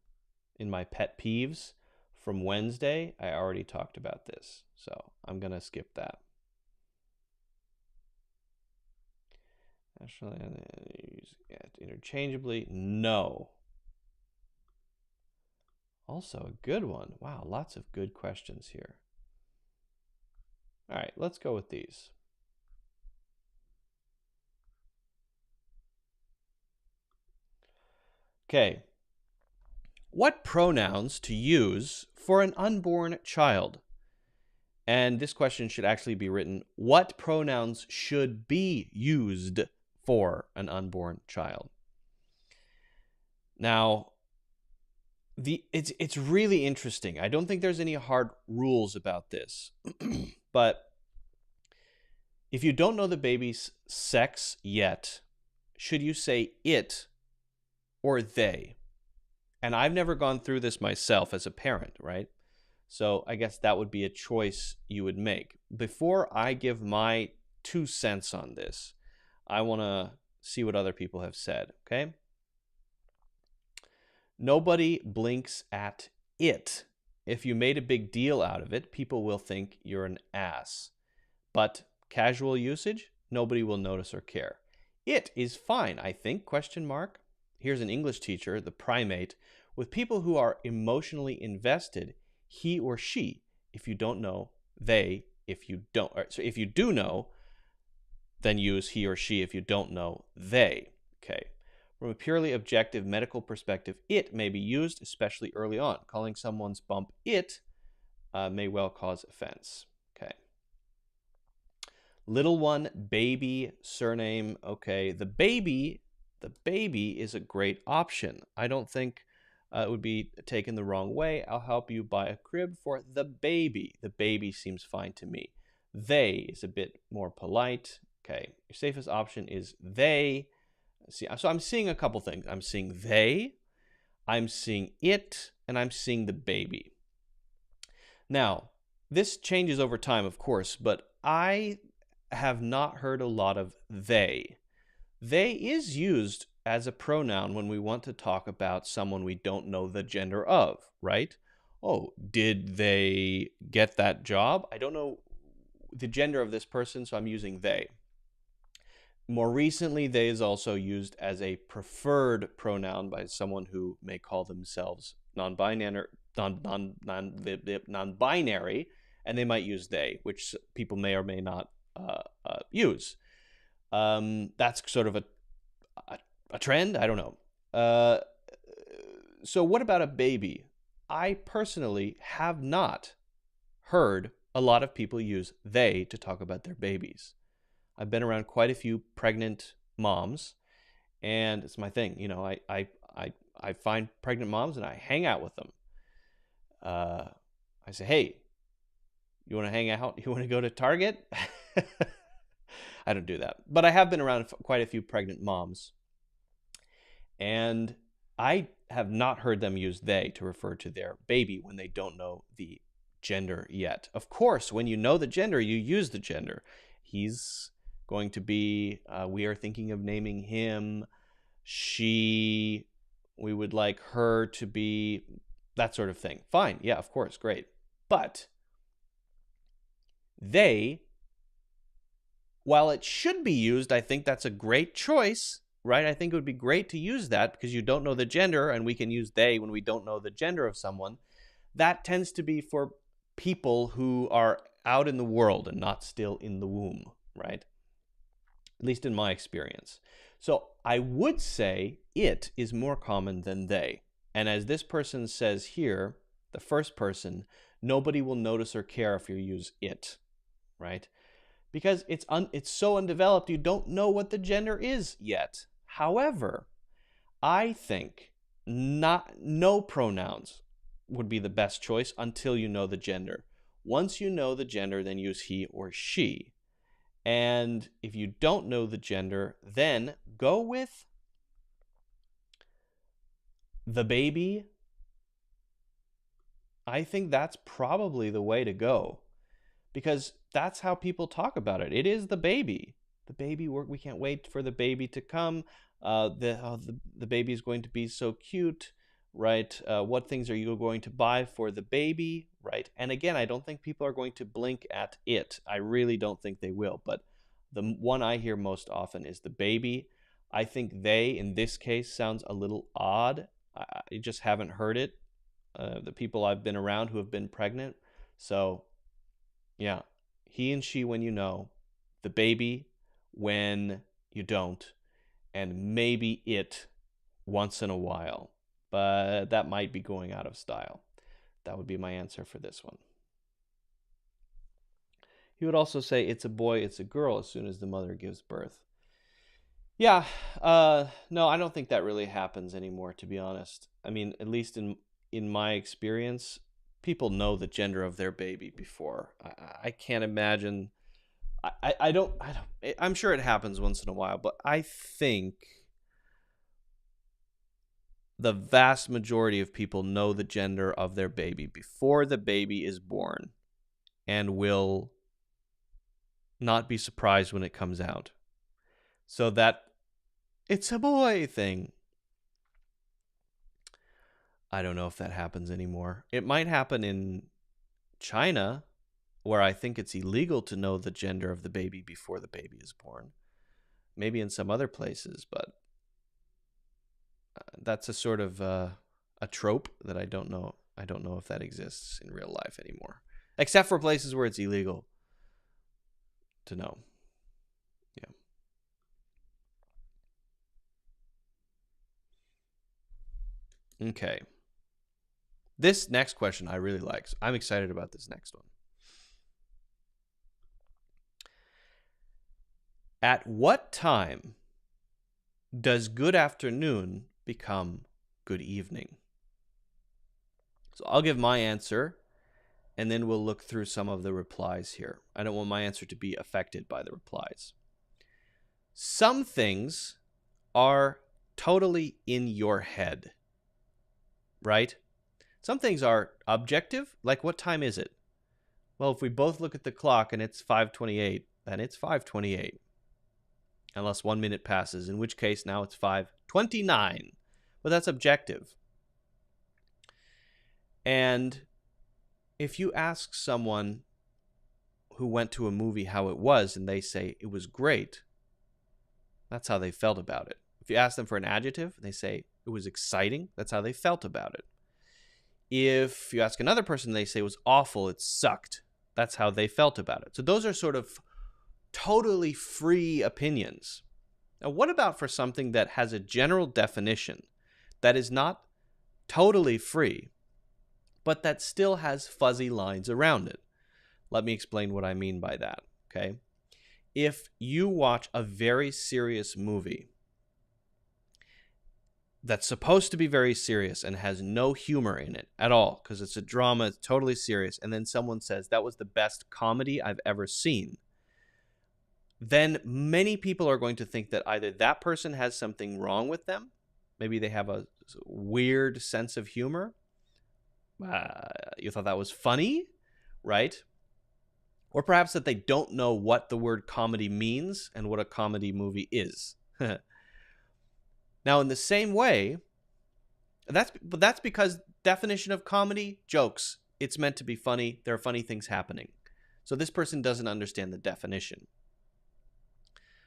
in my pet peeves from Wednesday. I already talked about this, so I'm going to skip that. Actually, use interchangeably. No. Also a good one. Wow, lots of good questions here. All right, let's go with these. Okay. What pronouns to use for an unborn child? And this question should actually be written, what pronouns should be used for an unborn child? Now, it's really interesting. I don't think there's any hard rules about this. But if you don't know the baby's sex yet, should you say it or they? And I've never gone through this myself as a parent, right? So I guess that would be a choice you would make. Before I give my 2 cents on this, I want to see what other people have said, okay? Nobody blinks at it. If you made a big deal out of it, people will think you're an ass. But casual usage, nobody will notice or care. It is fine, I think, question mark. Here's an English teacher, the primate, with people who are emotionally invested, he or she. If you don't know, they. If you don't, so if you do know, then use he or she. If you don't know, they. Okay. From a purely objective medical perspective, it may be used, especially early on. Calling someone's bump it may well cause offense. Okay. Little one, baby, surname. Okay. The baby is a great option. I don't think it would be taken the wrong way. I'll help you buy a crib for the baby. The baby seems fine to me. They is a bit more polite. Okay. Your safest option is they. See, so I'm seeing a couple things. I'm seeing they, I'm seeing it, and I'm seeing the baby. Now, this changes over time, of course, but I have not heard a lot of they. They is used as a pronoun when we want to talk about someone we don't know the gender of, right? Oh, did they get that job? I don't know the gender of this person, so I'm using they. More recently, they is also used as a preferred pronoun by someone who may call themselves non-binary, and they might use they, which people may or may not use. That's sort of a trend. I don't know. So what about a baby? I personally have not heard a lot of people use they to talk about their babies. I've been around quite a few pregnant moms, And it's my thing. You know, I find pregnant moms and I hang out with them. I say, hey, you want to hang out? You want to go to Target? I don't do that. But I have been around quite a few pregnant moms. And I have not heard them use they to refer to their baby when they don't know the gender yet. Of course, when you know the gender, you use the gender. He's going to be, we are thinking of naming him, she, we would like her to be, that sort of thing. Fine. Yeah, of course. Great. But they, while it should be used, I think that's a great choice, right? I think it would be great to use that because you don't know the gender, and we can use they when we don't know the gender of someone. That tends to be for people who are out in the world and not still in the womb, right? At least in my experience. So I would say it is more common than they. And as this person says here, the first person, nobody will notice or care if you use it, right? Because it's so undeveloped, you don't know what the gender is yet. However, I think no pronouns would be the best choice until you know the gender. Once you know the gender, then use he or she. And if you don't know the gender, then go with the baby. I think that's probably the way to go, because that's how people talk about it. It is the baby. The baby, we can't wait for the baby to come. The baby is going to be so cute, right? What things are you going to buy for the baby, right? And again, I don't think people are going to blink at it. I really don't think they will. But the one I hear most often is the baby. I think they, in this case, sounds a little odd. I just haven't heard it. The people I've been around who have been pregnant. So, yeah, he and she when you know, the baby when you don't, and maybe it once in a while. But that might be going out of style. That would be my answer for this one. He would also say it's a boy, it's a girl as soon as the mother gives birth. Yeah, no, I don't think that really happens anymore, to be honest. I mean, at least in my experience, people know the gender of their baby before. I can't imagine. I'm sure it happens once in a while, but I think the vast majority of people know the gender of their baby before the baby is born and will not be surprised when it comes out. So that it's a boy thing, I don't know if that happens anymore. It might happen in China, where I think it's illegal to know the gender of the baby before the baby is born. Maybe in some other places, but that's a sort of a trope that I don't know. I don't know if that exists in real life anymore, except for places where it's illegal to know. Yeah. Okay. This next question I really like. I'm excited about this next one. At what time does good afternoon become good evening? So I'll give my answer, and then we'll look through some of the replies here. I don't want my answer to be affected by the replies. Some things are totally in your head, right? Some things are objective, like what time is it? Well, if we both look at the clock and it's 5:28, then it's 5:28. Unless 1 minute passes, in which case now it's 5:29. But that's objective. And if you ask someone who went to a movie how it was and they say it was great, that's how they felt about it. If you ask them for an adjective, they say it was exciting, that's how they felt about it. If you ask another person, they say it was awful, it sucked, that's how they felt about it. So those are sort of totally free opinions. Now, what about for something that has a general definition that is not totally free, but that still has fuzzy lines around it? Let me explain what I mean by that, okay? If you watch a very serious movie that's supposed to be very serious and has no humor in it at all because it's a drama, it's totally serious, and then someone says, that was the best comedy I've ever seen, then many people are going to think that either that person has something wrong with them, maybe they have a weird sense of humor, you thought that was funny, right? Or perhaps that they don't know what the word comedy means and what a comedy movie is. Now, in the same way, that's because definition of comedy, jokes. It's meant to be funny. There are funny things happening. So this person doesn't understand the definition.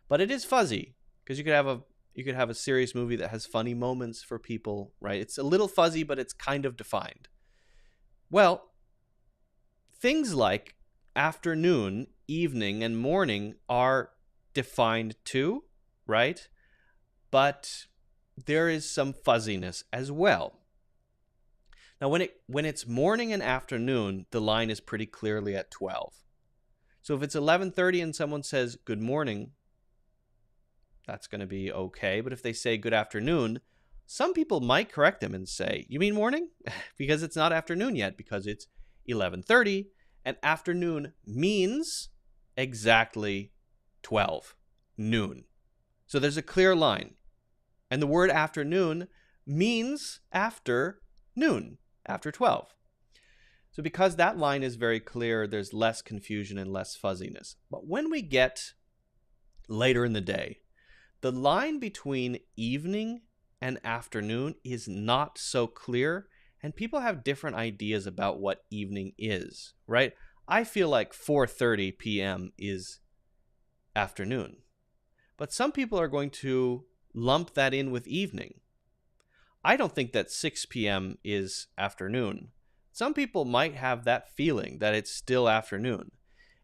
But it is fuzzy because you could have a serious movie that has funny moments for people, right? It's a little fuzzy, but it's kind of defined. Well, things like afternoon, evening, and morning are defined too, right? But there is some fuzziness as well. Now, when it's morning and afternoon, the line is pretty clearly at 12. So if it's 11:30 and someone says good morning, that's going to be okay. But if they say good afternoon, some people might correct them and say, you mean morning? Because it's not afternoon yet, because it's 11:30, and afternoon means exactly 12, noon. So there's a clear line. And the word afternoon means after noon, after 12. So because that line is very clear, there's less confusion and less fuzziness. But when we get later in the day, the line between evening and afternoon is not so clear, and people have different ideas about what evening is, right? I feel like 4:30 p.m. is afternoon. But some people are going to lump that in with evening. I don't think that 6 p.m. is afternoon. Some people might have that feeling that it's still afternoon.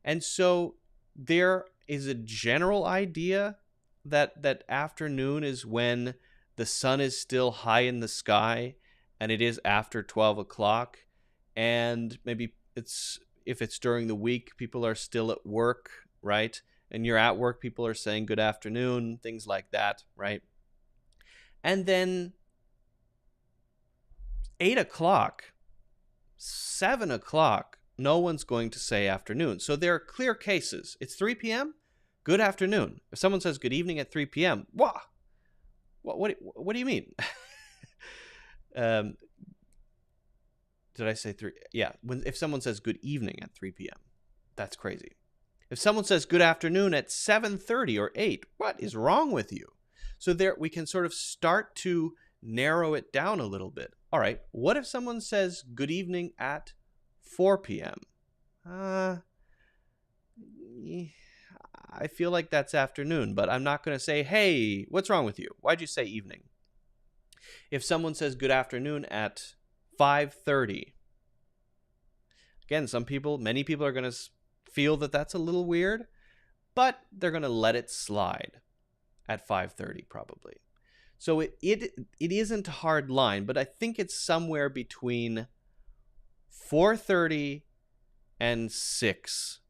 And so there is a general idea that afternoon is when the sun is still high in the sky and it is after 12 o'clock. And maybe if it's during the week, people are still at work, right? And you're at work, people are saying good afternoon, things like that, right? And then 8 o'clock, 7 o'clock, no one's going to say afternoon. So there are clear cases. It's 3 p.m., good afternoon. If someone says good evening at 3 p.m., what do you mean? Did I say 3? Yeah, if someone says good evening at 3 p.m., that's crazy. If someone says good afternoon at 7:30 or 8, what is wrong with you? So there we can sort of start to narrow it down a little bit. All right, what if someone says good evening at 4 p.m.? I feel like that's afternoon, but I'm not going to say, hey, what's wrong with you? Why'd you say evening? If someone says good afternoon at 5:30, again, many people are going to feel that that's a little weird, but they're going to let it slide at 5:30 probably. So it isn't a hard line, but I think it's somewhere between 4:30 and 6.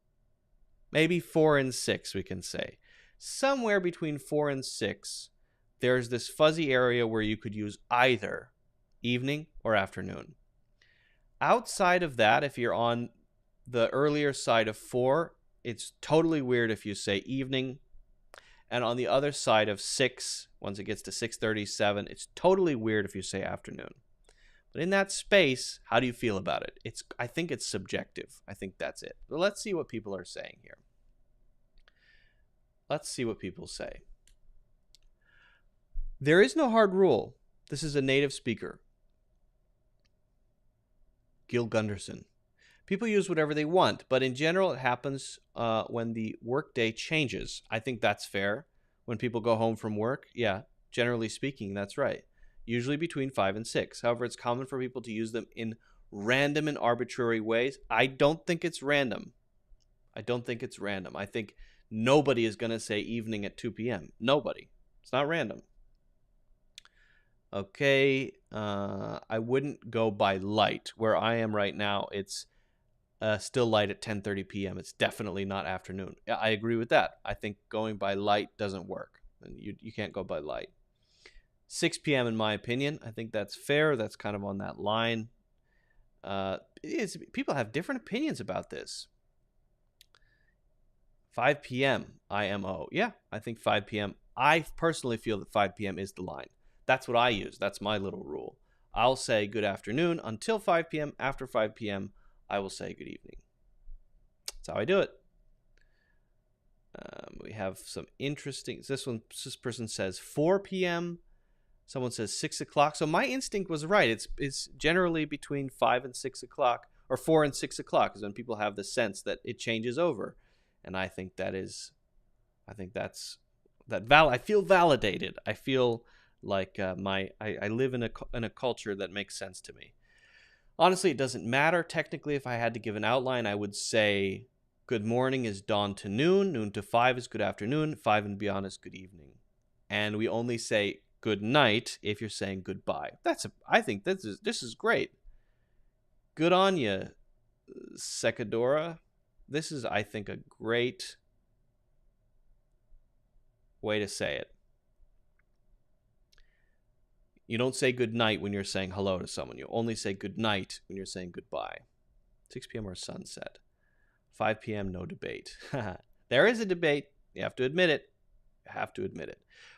Maybe 4 and 6, we can say. Somewhere between 4 and 6, there's this fuzzy area where you could use either evening or afternoon. Outside of that, if you're on the earlier side of 4, it's totally weird if you say evening. And on the other side of 6, once it gets to 6:37, it's totally weird if you say afternoon. But in that space, how do you feel about it? I think it's subjective. I think that's it. But let's see what people are saying here. Let's see what people say. There is no hard rule. This is a native speaker. Gil Gunderson. People use whatever they want, but in general, it happens when the workday changes. I think that's fair. When people go home from work, yeah, generally speaking, that's right. Usually between 5 and 6. However, it's common for people to use them in random and arbitrary ways. I don't think it's random. I think nobody is going to say evening at 2 p.m. Nobody. It's not random. Okay, I wouldn't go by light. Where I am right now, it's still light at 10:30 p.m. It's definitely not afternoon. Yeah, I agree with that. I think going by light doesn't work. And you can't go by light. 6 p.m. in my opinion. I think that's fair. That's kind of on that line. People have different opinions about this. 5 p.m. IMO. Yeah, I think 5 p.m. I personally feel that 5 p.m. is the line. That's what I use. That's my little rule. I'll say good afternoon until 5 p.m. After 5 p.m., I will say good evening. That's how I do it. We have some interesting... This person says 4 p.m. Someone says 6 o'clock. So my instinct was right. It's generally between 5 and 6 o'clock, or 4 and 6 o'clock is when people have the sense that it changes over. And I think I feel validated. I feel like I live in a culture that makes sense to me. Honestly, it doesn't matter. Technically, if I had to give an outline, I would say good morning is dawn to noon. Noon to 5 is good afternoon. 5 and beyond is good evening. And we only say good night if you're saying goodbye. I think this is great. Good on you, Sekadora. This is, I think, a great way to say it. You don't say good night when you're saying hello to someone. You only say good night when you're saying goodbye. 6 p.m. or sunset. 5 p.m. no debate. There is a debate. You have to admit it. All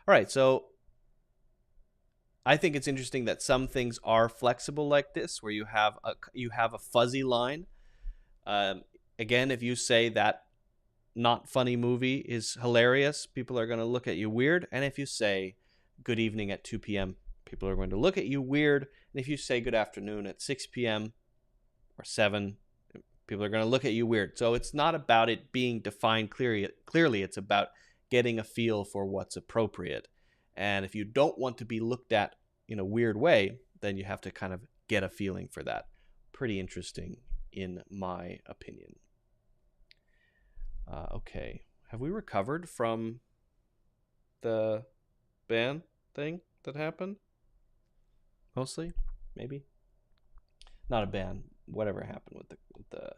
right, so I think it's interesting that some things are flexible like this, where you have a fuzzy line. Again, if you say that not funny movie is hilarious, people are going to look at you weird. And if you say good evening at 2 p.m., people are going to look at you weird. And if you say good afternoon at 6 p.m. or 7, people are going to look at you weird. So it's not about it being defined clearly. It's about getting a feel for what's appropriate. And if you don't want to be looked at in a weird way, then you have to kind of get a feeling for that. Pretty interesting, in my opinion. Okay. Have we recovered from the ban thing that happened? Mostly? Maybe? Not a ban. Whatever happened with the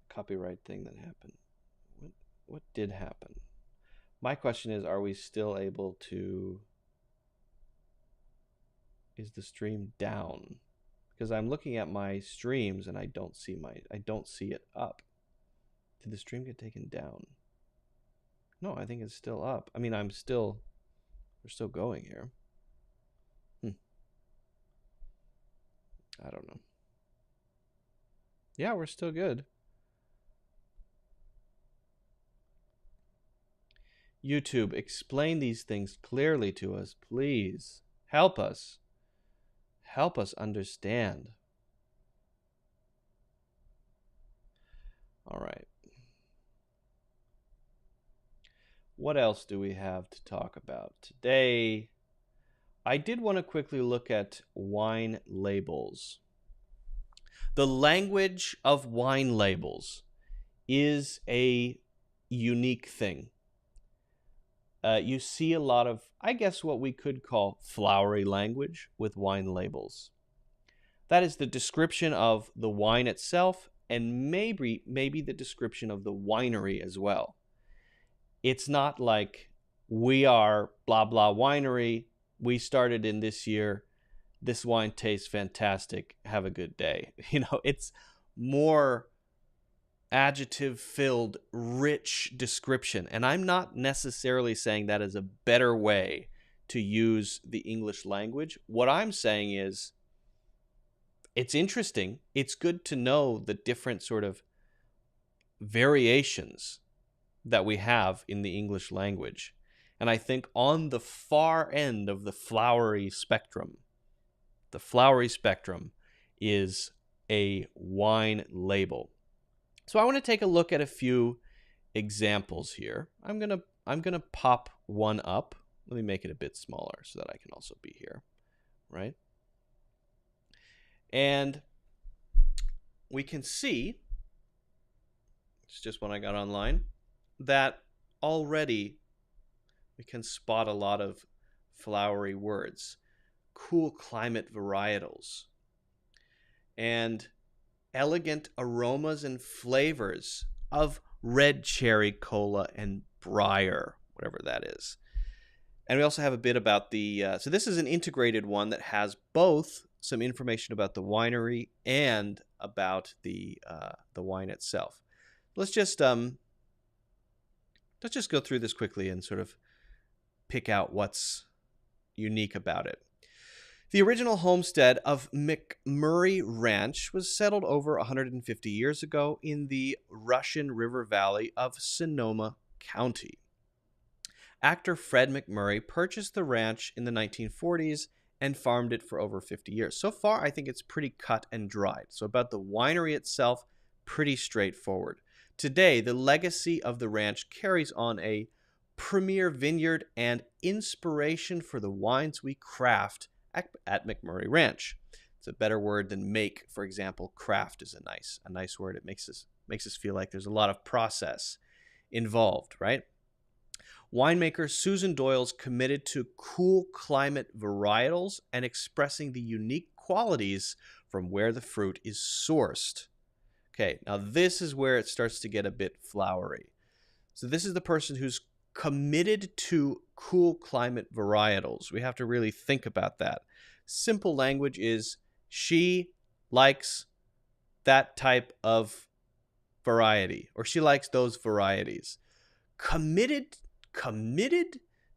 copyright thing that happened. What did happen? My question is, are we still able to... Is the stream down? Because I'm looking at my streams and I don't see it up. Did the stream get taken down? No, I think it's still up. I mean, we're still going here. I don't know. Yeah, we're still good. YouTube, explain these things clearly to us, please. Help us. Help us understand. All right. What else do we have to talk about today? I did want to quickly look at wine labels. The language of wine labels is a unique thing. You see a lot of, I guess, what we could call flowery language with wine labels. That is the description of the wine itself, and maybe the description of the winery as well. It's not like, we are blah blah winery, we started in this year, this wine tastes fantastic, have a good day. It's more adjective-filled, rich description. And I'm not necessarily saying that is a better way to use the English language. What I'm saying is, it's interesting. It's good to know the different sort of variations that we have in the English language. And I think on the far end of the flowery spectrum is a wine label. So I want to take a look at a few examples here. I'm gonna pop one up. Let me make it a bit smaller so that I can also be here, right? And we can see, it's just when I got online, that already we can spot a lot of flowery words. Cool climate varietals. And elegant aromas and flavors of red cherry cola and briar, whatever that is. And we also have a bit about the, so this is an integrated one that has both some information about the winery and about the wine itself. Let's just go through this quickly and sort of pick out what's unique about it. The original homestead of McMurray Ranch was settled over 150 years ago in the Russian River Valley of Sonoma County. Actor Fred McMurray purchased the ranch in the 1940s and farmed it for over 50 years. So far, I think it's pretty cut and dried. So about the winery itself, pretty straightforward. Today, the legacy of the ranch carries on a premier vineyard and inspiration for the wines we craft at McMurray Ranch. It's a better word than make, for example. Craft is a nice word. It makes us feel like there's a lot of process involved, right? Winemaker Susan Doyle's committed to cool climate varietals and expressing the unique qualities from where the fruit is sourced. Okay, now this is where it starts to get a bit flowery. So this is the person who's committed to cool climate varietals. We have to really think about that. Simple language is she likes that type of variety, or she likes those varieties. Committed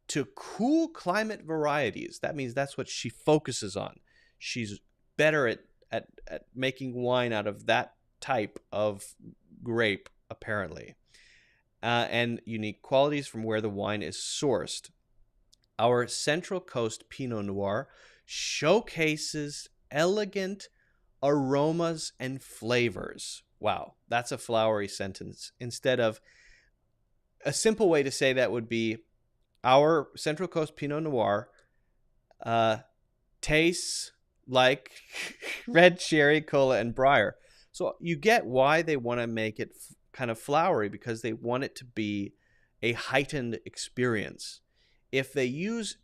to cool climate varieties. That means that's what she focuses on. She's better at making wine out of that type of grape, apparently. And unique qualities from where the wine is sourced. Our Central Coast Pinot Noir showcases elegant aromas and flavors. Wow, that's a flowery sentence. Instead of a simple way to say that would be our Central Coast Pinot Noir tastes like red cherry, cola, and briar. So you get why they want to make it kind of flowery, because they want it to be a heightened experience. If they use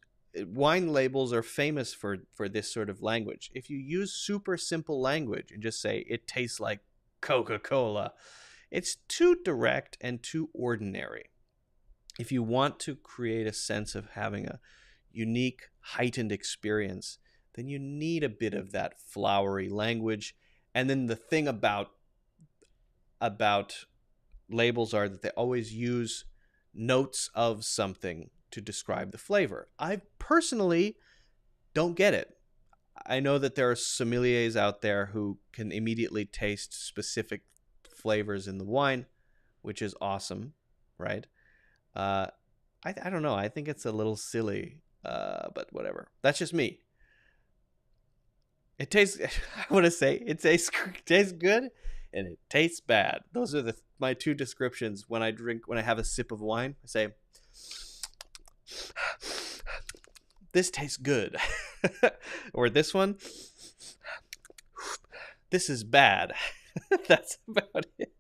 wine labels are famous for this sort of language. If you use super simple language and just say it tastes like Coca-Cola, it's too direct and too ordinary. If you want to create a sense of having a unique, heightened experience, then you need a bit of that flowery language. And then the thing about labels are that they always use notes of something to describe the flavor. I personally don't get it. I know that there are sommeliers out there who can immediately taste specific flavors in the wine, which is awesome, right? I don't know. I think it's a little silly, but whatever. That's just me. It tastes, I want to say, it tastes good and it tastes bad. Those are my two descriptions when I have a sip of wine. I say, this tastes good. Or this one, this is bad. That's about it.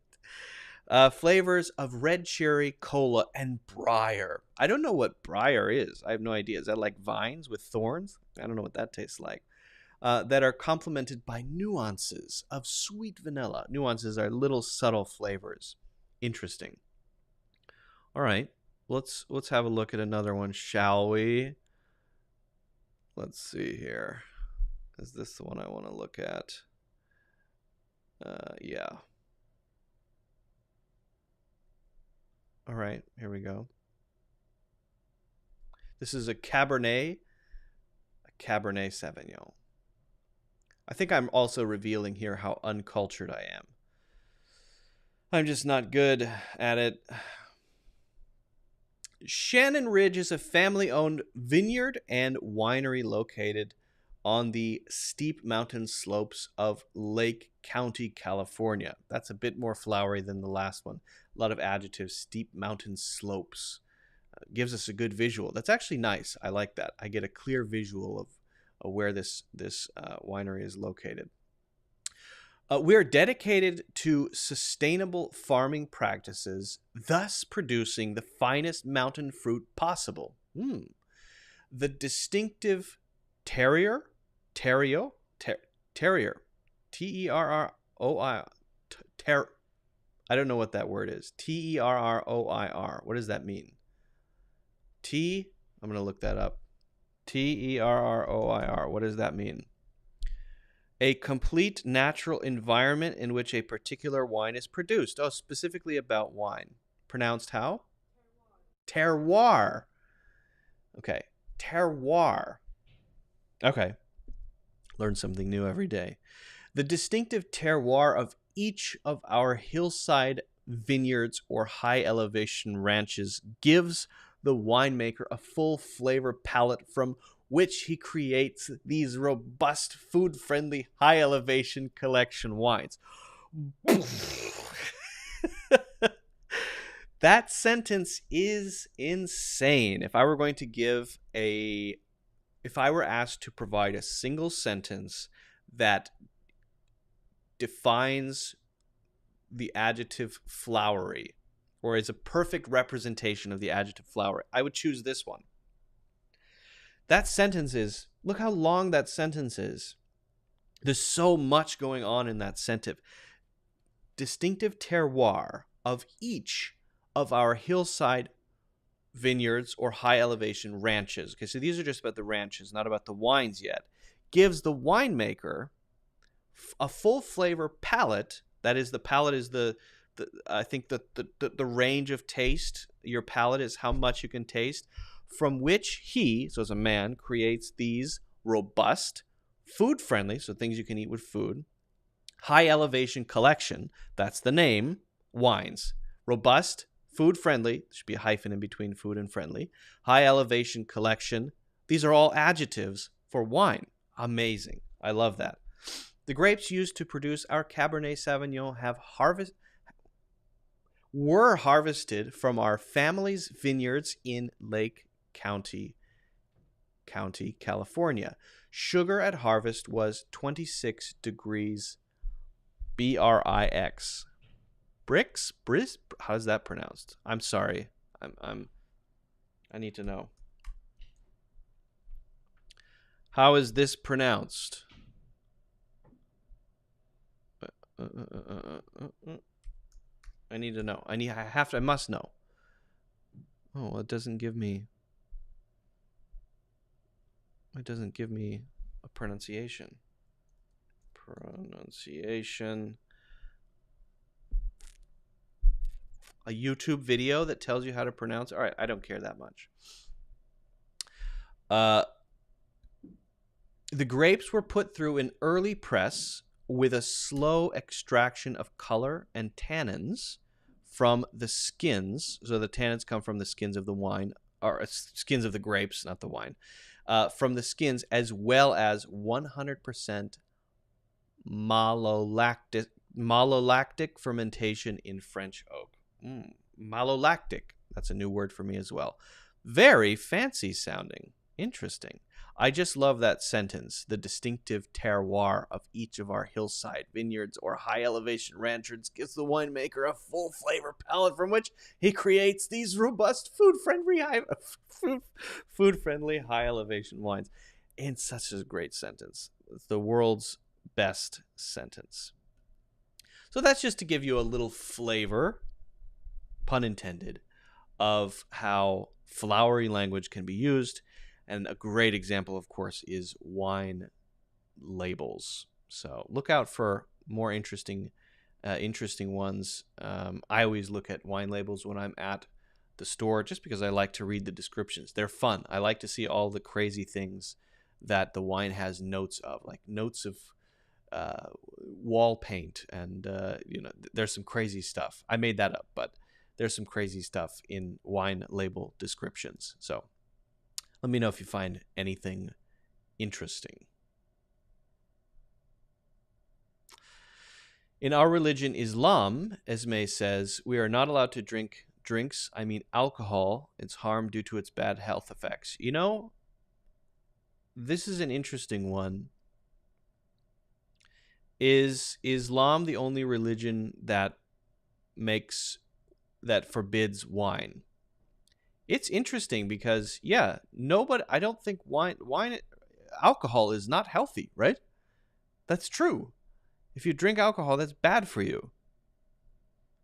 Flavors of red cherry, cola, and briar. I don't know what briar is. I have no idea. Is that like vines with thorns? I don't know what that tastes like. That are complemented by nuances of sweet vanilla. Nuances are little subtle flavors. Interesting. All right, let's have a look at another one, shall we? Let's see here. Is this the one I want to look at? Yeah. All right, here we go. This is a Cabernet Sauvignon. I think I'm also revealing here how uncultured I am. I'm just not good at it. Shannon Ridge is a family-owned vineyard and winery located on the steep mountain slopes of Lake County, California. That's a bit more flowery than the last one. A lot of adjectives, steep mountain slopes. Gives us a good visual. That's actually nice. I like that. I get a clear visual of where this winery is located. We're dedicated to sustainable farming practices, thus producing the finest mountain fruit possible. The distinctive Terrier, Terrier, T-E-R-R-O-I, I don't know what that word is. T-E-R-R-O-I-R. What does that mean? I'm going to look that up. Terroir. What does that mean? A complete natural environment in which a particular wine is produced. Oh, specifically about wine. Pronounced how? Terroir. Okay. Terroir. Okay. Learn something new every day. The distinctive terroir of each of our hillside vineyards or high elevation ranches gives the winemaker a full flavor palette from which he creates these robust, food-friendly, high-elevation collection wines. That sentence is insane. If I were asked to provide a single sentence that defines the adjective flowery, or is a perfect representation of the adjective flowery, I would choose this one. That sentence is, look how long that sentence is. There's so much going on in that sentence. Distinctive terroir of each of our hillside vineyards or high elevation ranches. Okay, so these are just about the ranches, not about the wines yet. Gives the winemaker a full flavor palette. That is, the palette is the range of taste. Your palate is how much you can taste, from which he, so as a man, creates these robust, food-friendly, so things you can eat with food, high-elevation collection, that's the name, wines. Robust, food-friendly, there should be a hyphen in between food and friendly, high-elevation collection, these are all adjectives for wine. Amazing. I love that. The grapes used to produce our Cabernet Sauvignon were harvested from our family's vineyards in Lake County, California. Sugar at harvest was 26 degrees Brix. Brix? How's that pronounced? I'm sorry. I need to know. How is this pronounced? I need to know. I must know. Oh, it doesn't give me a pronunciation. A YouTube video that tells you how to pronounce. All right, I don't care that much. The grapes were put through an early press with a slow extraction of color and tannins from the skins. So the tannins come from the skins of the wine, or skins of the grapes, not the wine. From the skins, as well as 100% malolactic fermentation in French oak. Malolactic. That's a new word for me as well. Very fancy sounding. Interesting. I just love that sentence. The distinctive terroir of each of our hillside vineyards or high elevation ranches gives the winemaker a full flavor palette from which he creates these robust, food-friendly, high elevation wines. And such a great sentence. It's the world's best sentence. So that's just to give you a little flavor, pun intended, of how flowery language can be used. And a great example, of course, is wine labels. So look out for more interesting ones. I always look at wine labels when I'm at the store just because I like to read the descriptions. They're fun. I like to see all the crazy things that the wine has notes of, like notes of wall paint. And, there's some crazy stuff. I made that up, but there's some crazy stuff in wine label descriptions. So let me know if you find anything interesting. In our religion, Islam, Esme says, we are not allowed to drink drinks. I mean alcohol. It's harm due to its bad health effects. You know, this is an interesting one. Is Islam the only religion that forbids wine? It's interesting because, I don't think alcohol is not healthy, right? That's true. If you drink alcohol, that's bad for you.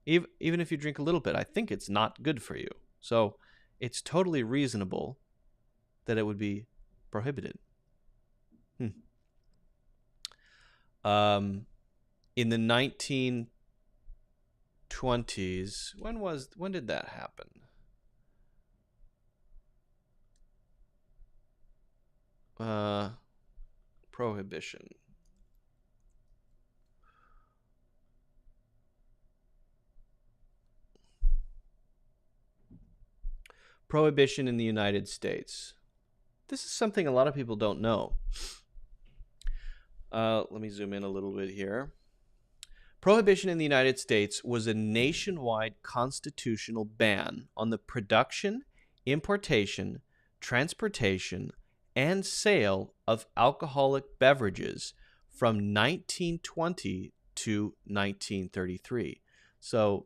Even if you drink a little bit, I think it's not good for you. So it's totally reasonable that it would be prohibited. In the 1920s, when did that happen? Prohibition. Prohibition in the United States. This is something a lot of people don't know. Let me zoom in a little bit here. Prohibition in the United States was a nationwide constitutional ban on the production, importation, transportation, and sale of alcoholic beverages from 1920 to 1933. So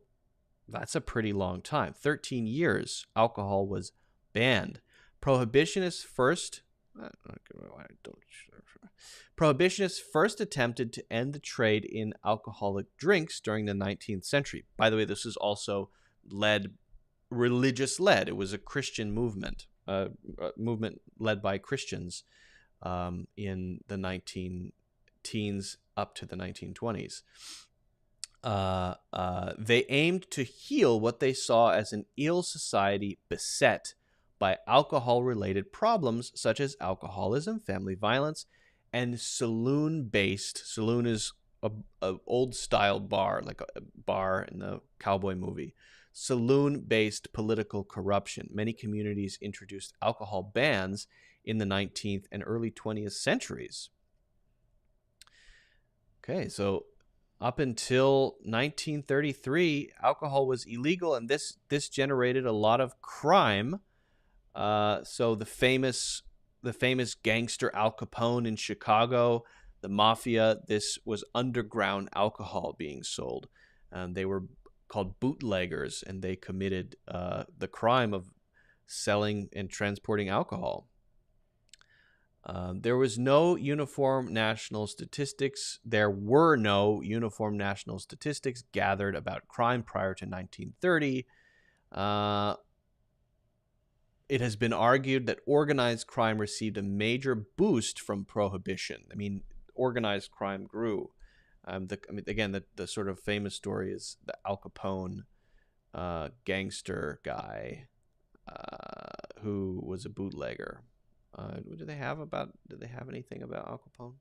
that's a pretty long time. 13 years, alcohol was banned. Prohibitionists first attempted to end the trade in alcoholic drinks during the 19th century. By the way, this was also religious-led. It was a Christian movement, a movement led by Christians in the 19-teens up to the 1920s. They aimed to heal what they saw as an ill society beset by alcohol-related problems such as alcoholism, family violence, and saloon-based. Saloon is a old-style bar, like a bar in the cowboy movie. Saloon-based political corruption. Many communities introduced alcohol bans in the 19th and early 20th centuries. Okay, so up until 1933, alcohol was illegal, and this generated a lot of crime. So the famous gangster Al Capone in Chicago, the mafia, this was underground alcohol being sold. They were called bootleggers, and they committed the crime of selling and transporting alcohol. There was no uniform national statistics. There were no uniform national statistics gathered about crime prior to 1930. It has been argued that organized crime received a major boost from Prohibition. I mean, organized crime grew. The sort of famous story is the Al Capone gangster guy who was a bootlegger. Did they have anything about Al Capone?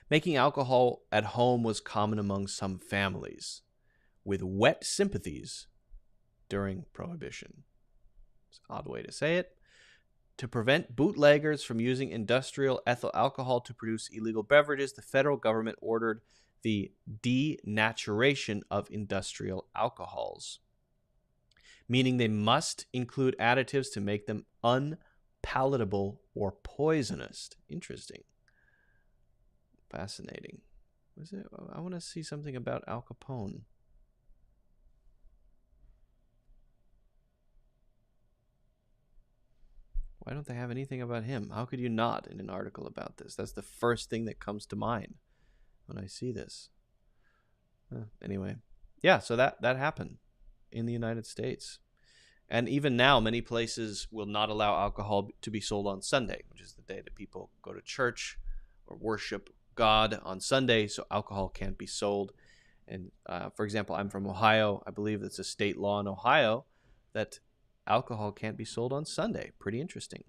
Making alcohol at home was common among some families, with wet sympathies during Prohibition. It's an odd way to say it. To prevent bootleggers from using industrial ethyl alcohol to produce illegal beverages, the federal government ordered the denaturation of industrial alcohols, meaning they must include additives to make them unpalatable or poisonous. Interesting. Fascinating. I want to see something about Al Capone. Why don't they have anything about him? How could you not in an article about this? That's the first thing that comes to mind when I see this. Anyway, yeah, so that happened in the United States. And even now, many places will not allow alcohol to be sold on Sunday, which is the day that people go to church or worship God on Sunday, so alcohol can't be sold. And for example, I'm from Ohio. I believe it's a state law in Ohio that alcohol can't be sold on Sunday. Pretty interesting.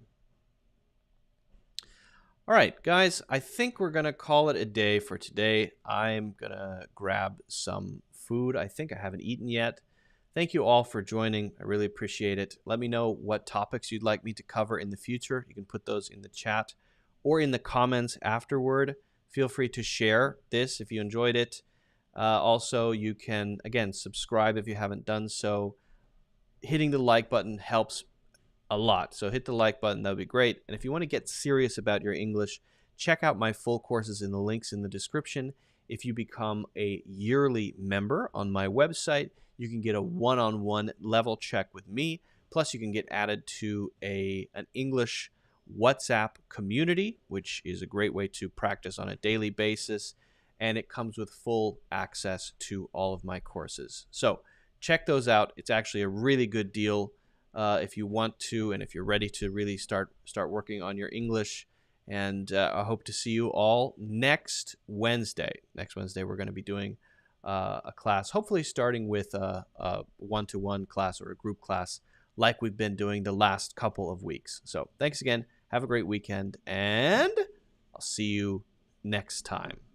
All right, guys, I think we're going to call it a day for today. I'm going to grab some food. I think I haven't eaten yet. Thank you all for joining. I really appreciate it. Let me know what topics you'd like me to cover in the future. You can put those in the chat or in the comments afterward. Feel free to share this if you enjoyed it. Also, you can, again, subscribe if you haven't done so. Hitting the like button helps a lot. So hit the like button. That would be great. And if you want to get serious about your English, check out my full courses in the links in the description. If you become a yearly member on my website, you can get a one-on-one level check with me. Plus, you can get added to an English WhatsApp community, which is a great way to practice on a daily basis. And it comes with full access to all of my courses. So check those out. It's actually a really good deal. if you want to, and if you're ready to really start working on your English. And I hope to see you all next Wednesday. Next Wednesday, we're going to be doing a class, hopefully starting with a one-to-one class or a group class like we've been doing the last couple of weeks. So thanks again. Have a great weekend, and I'll see you next time.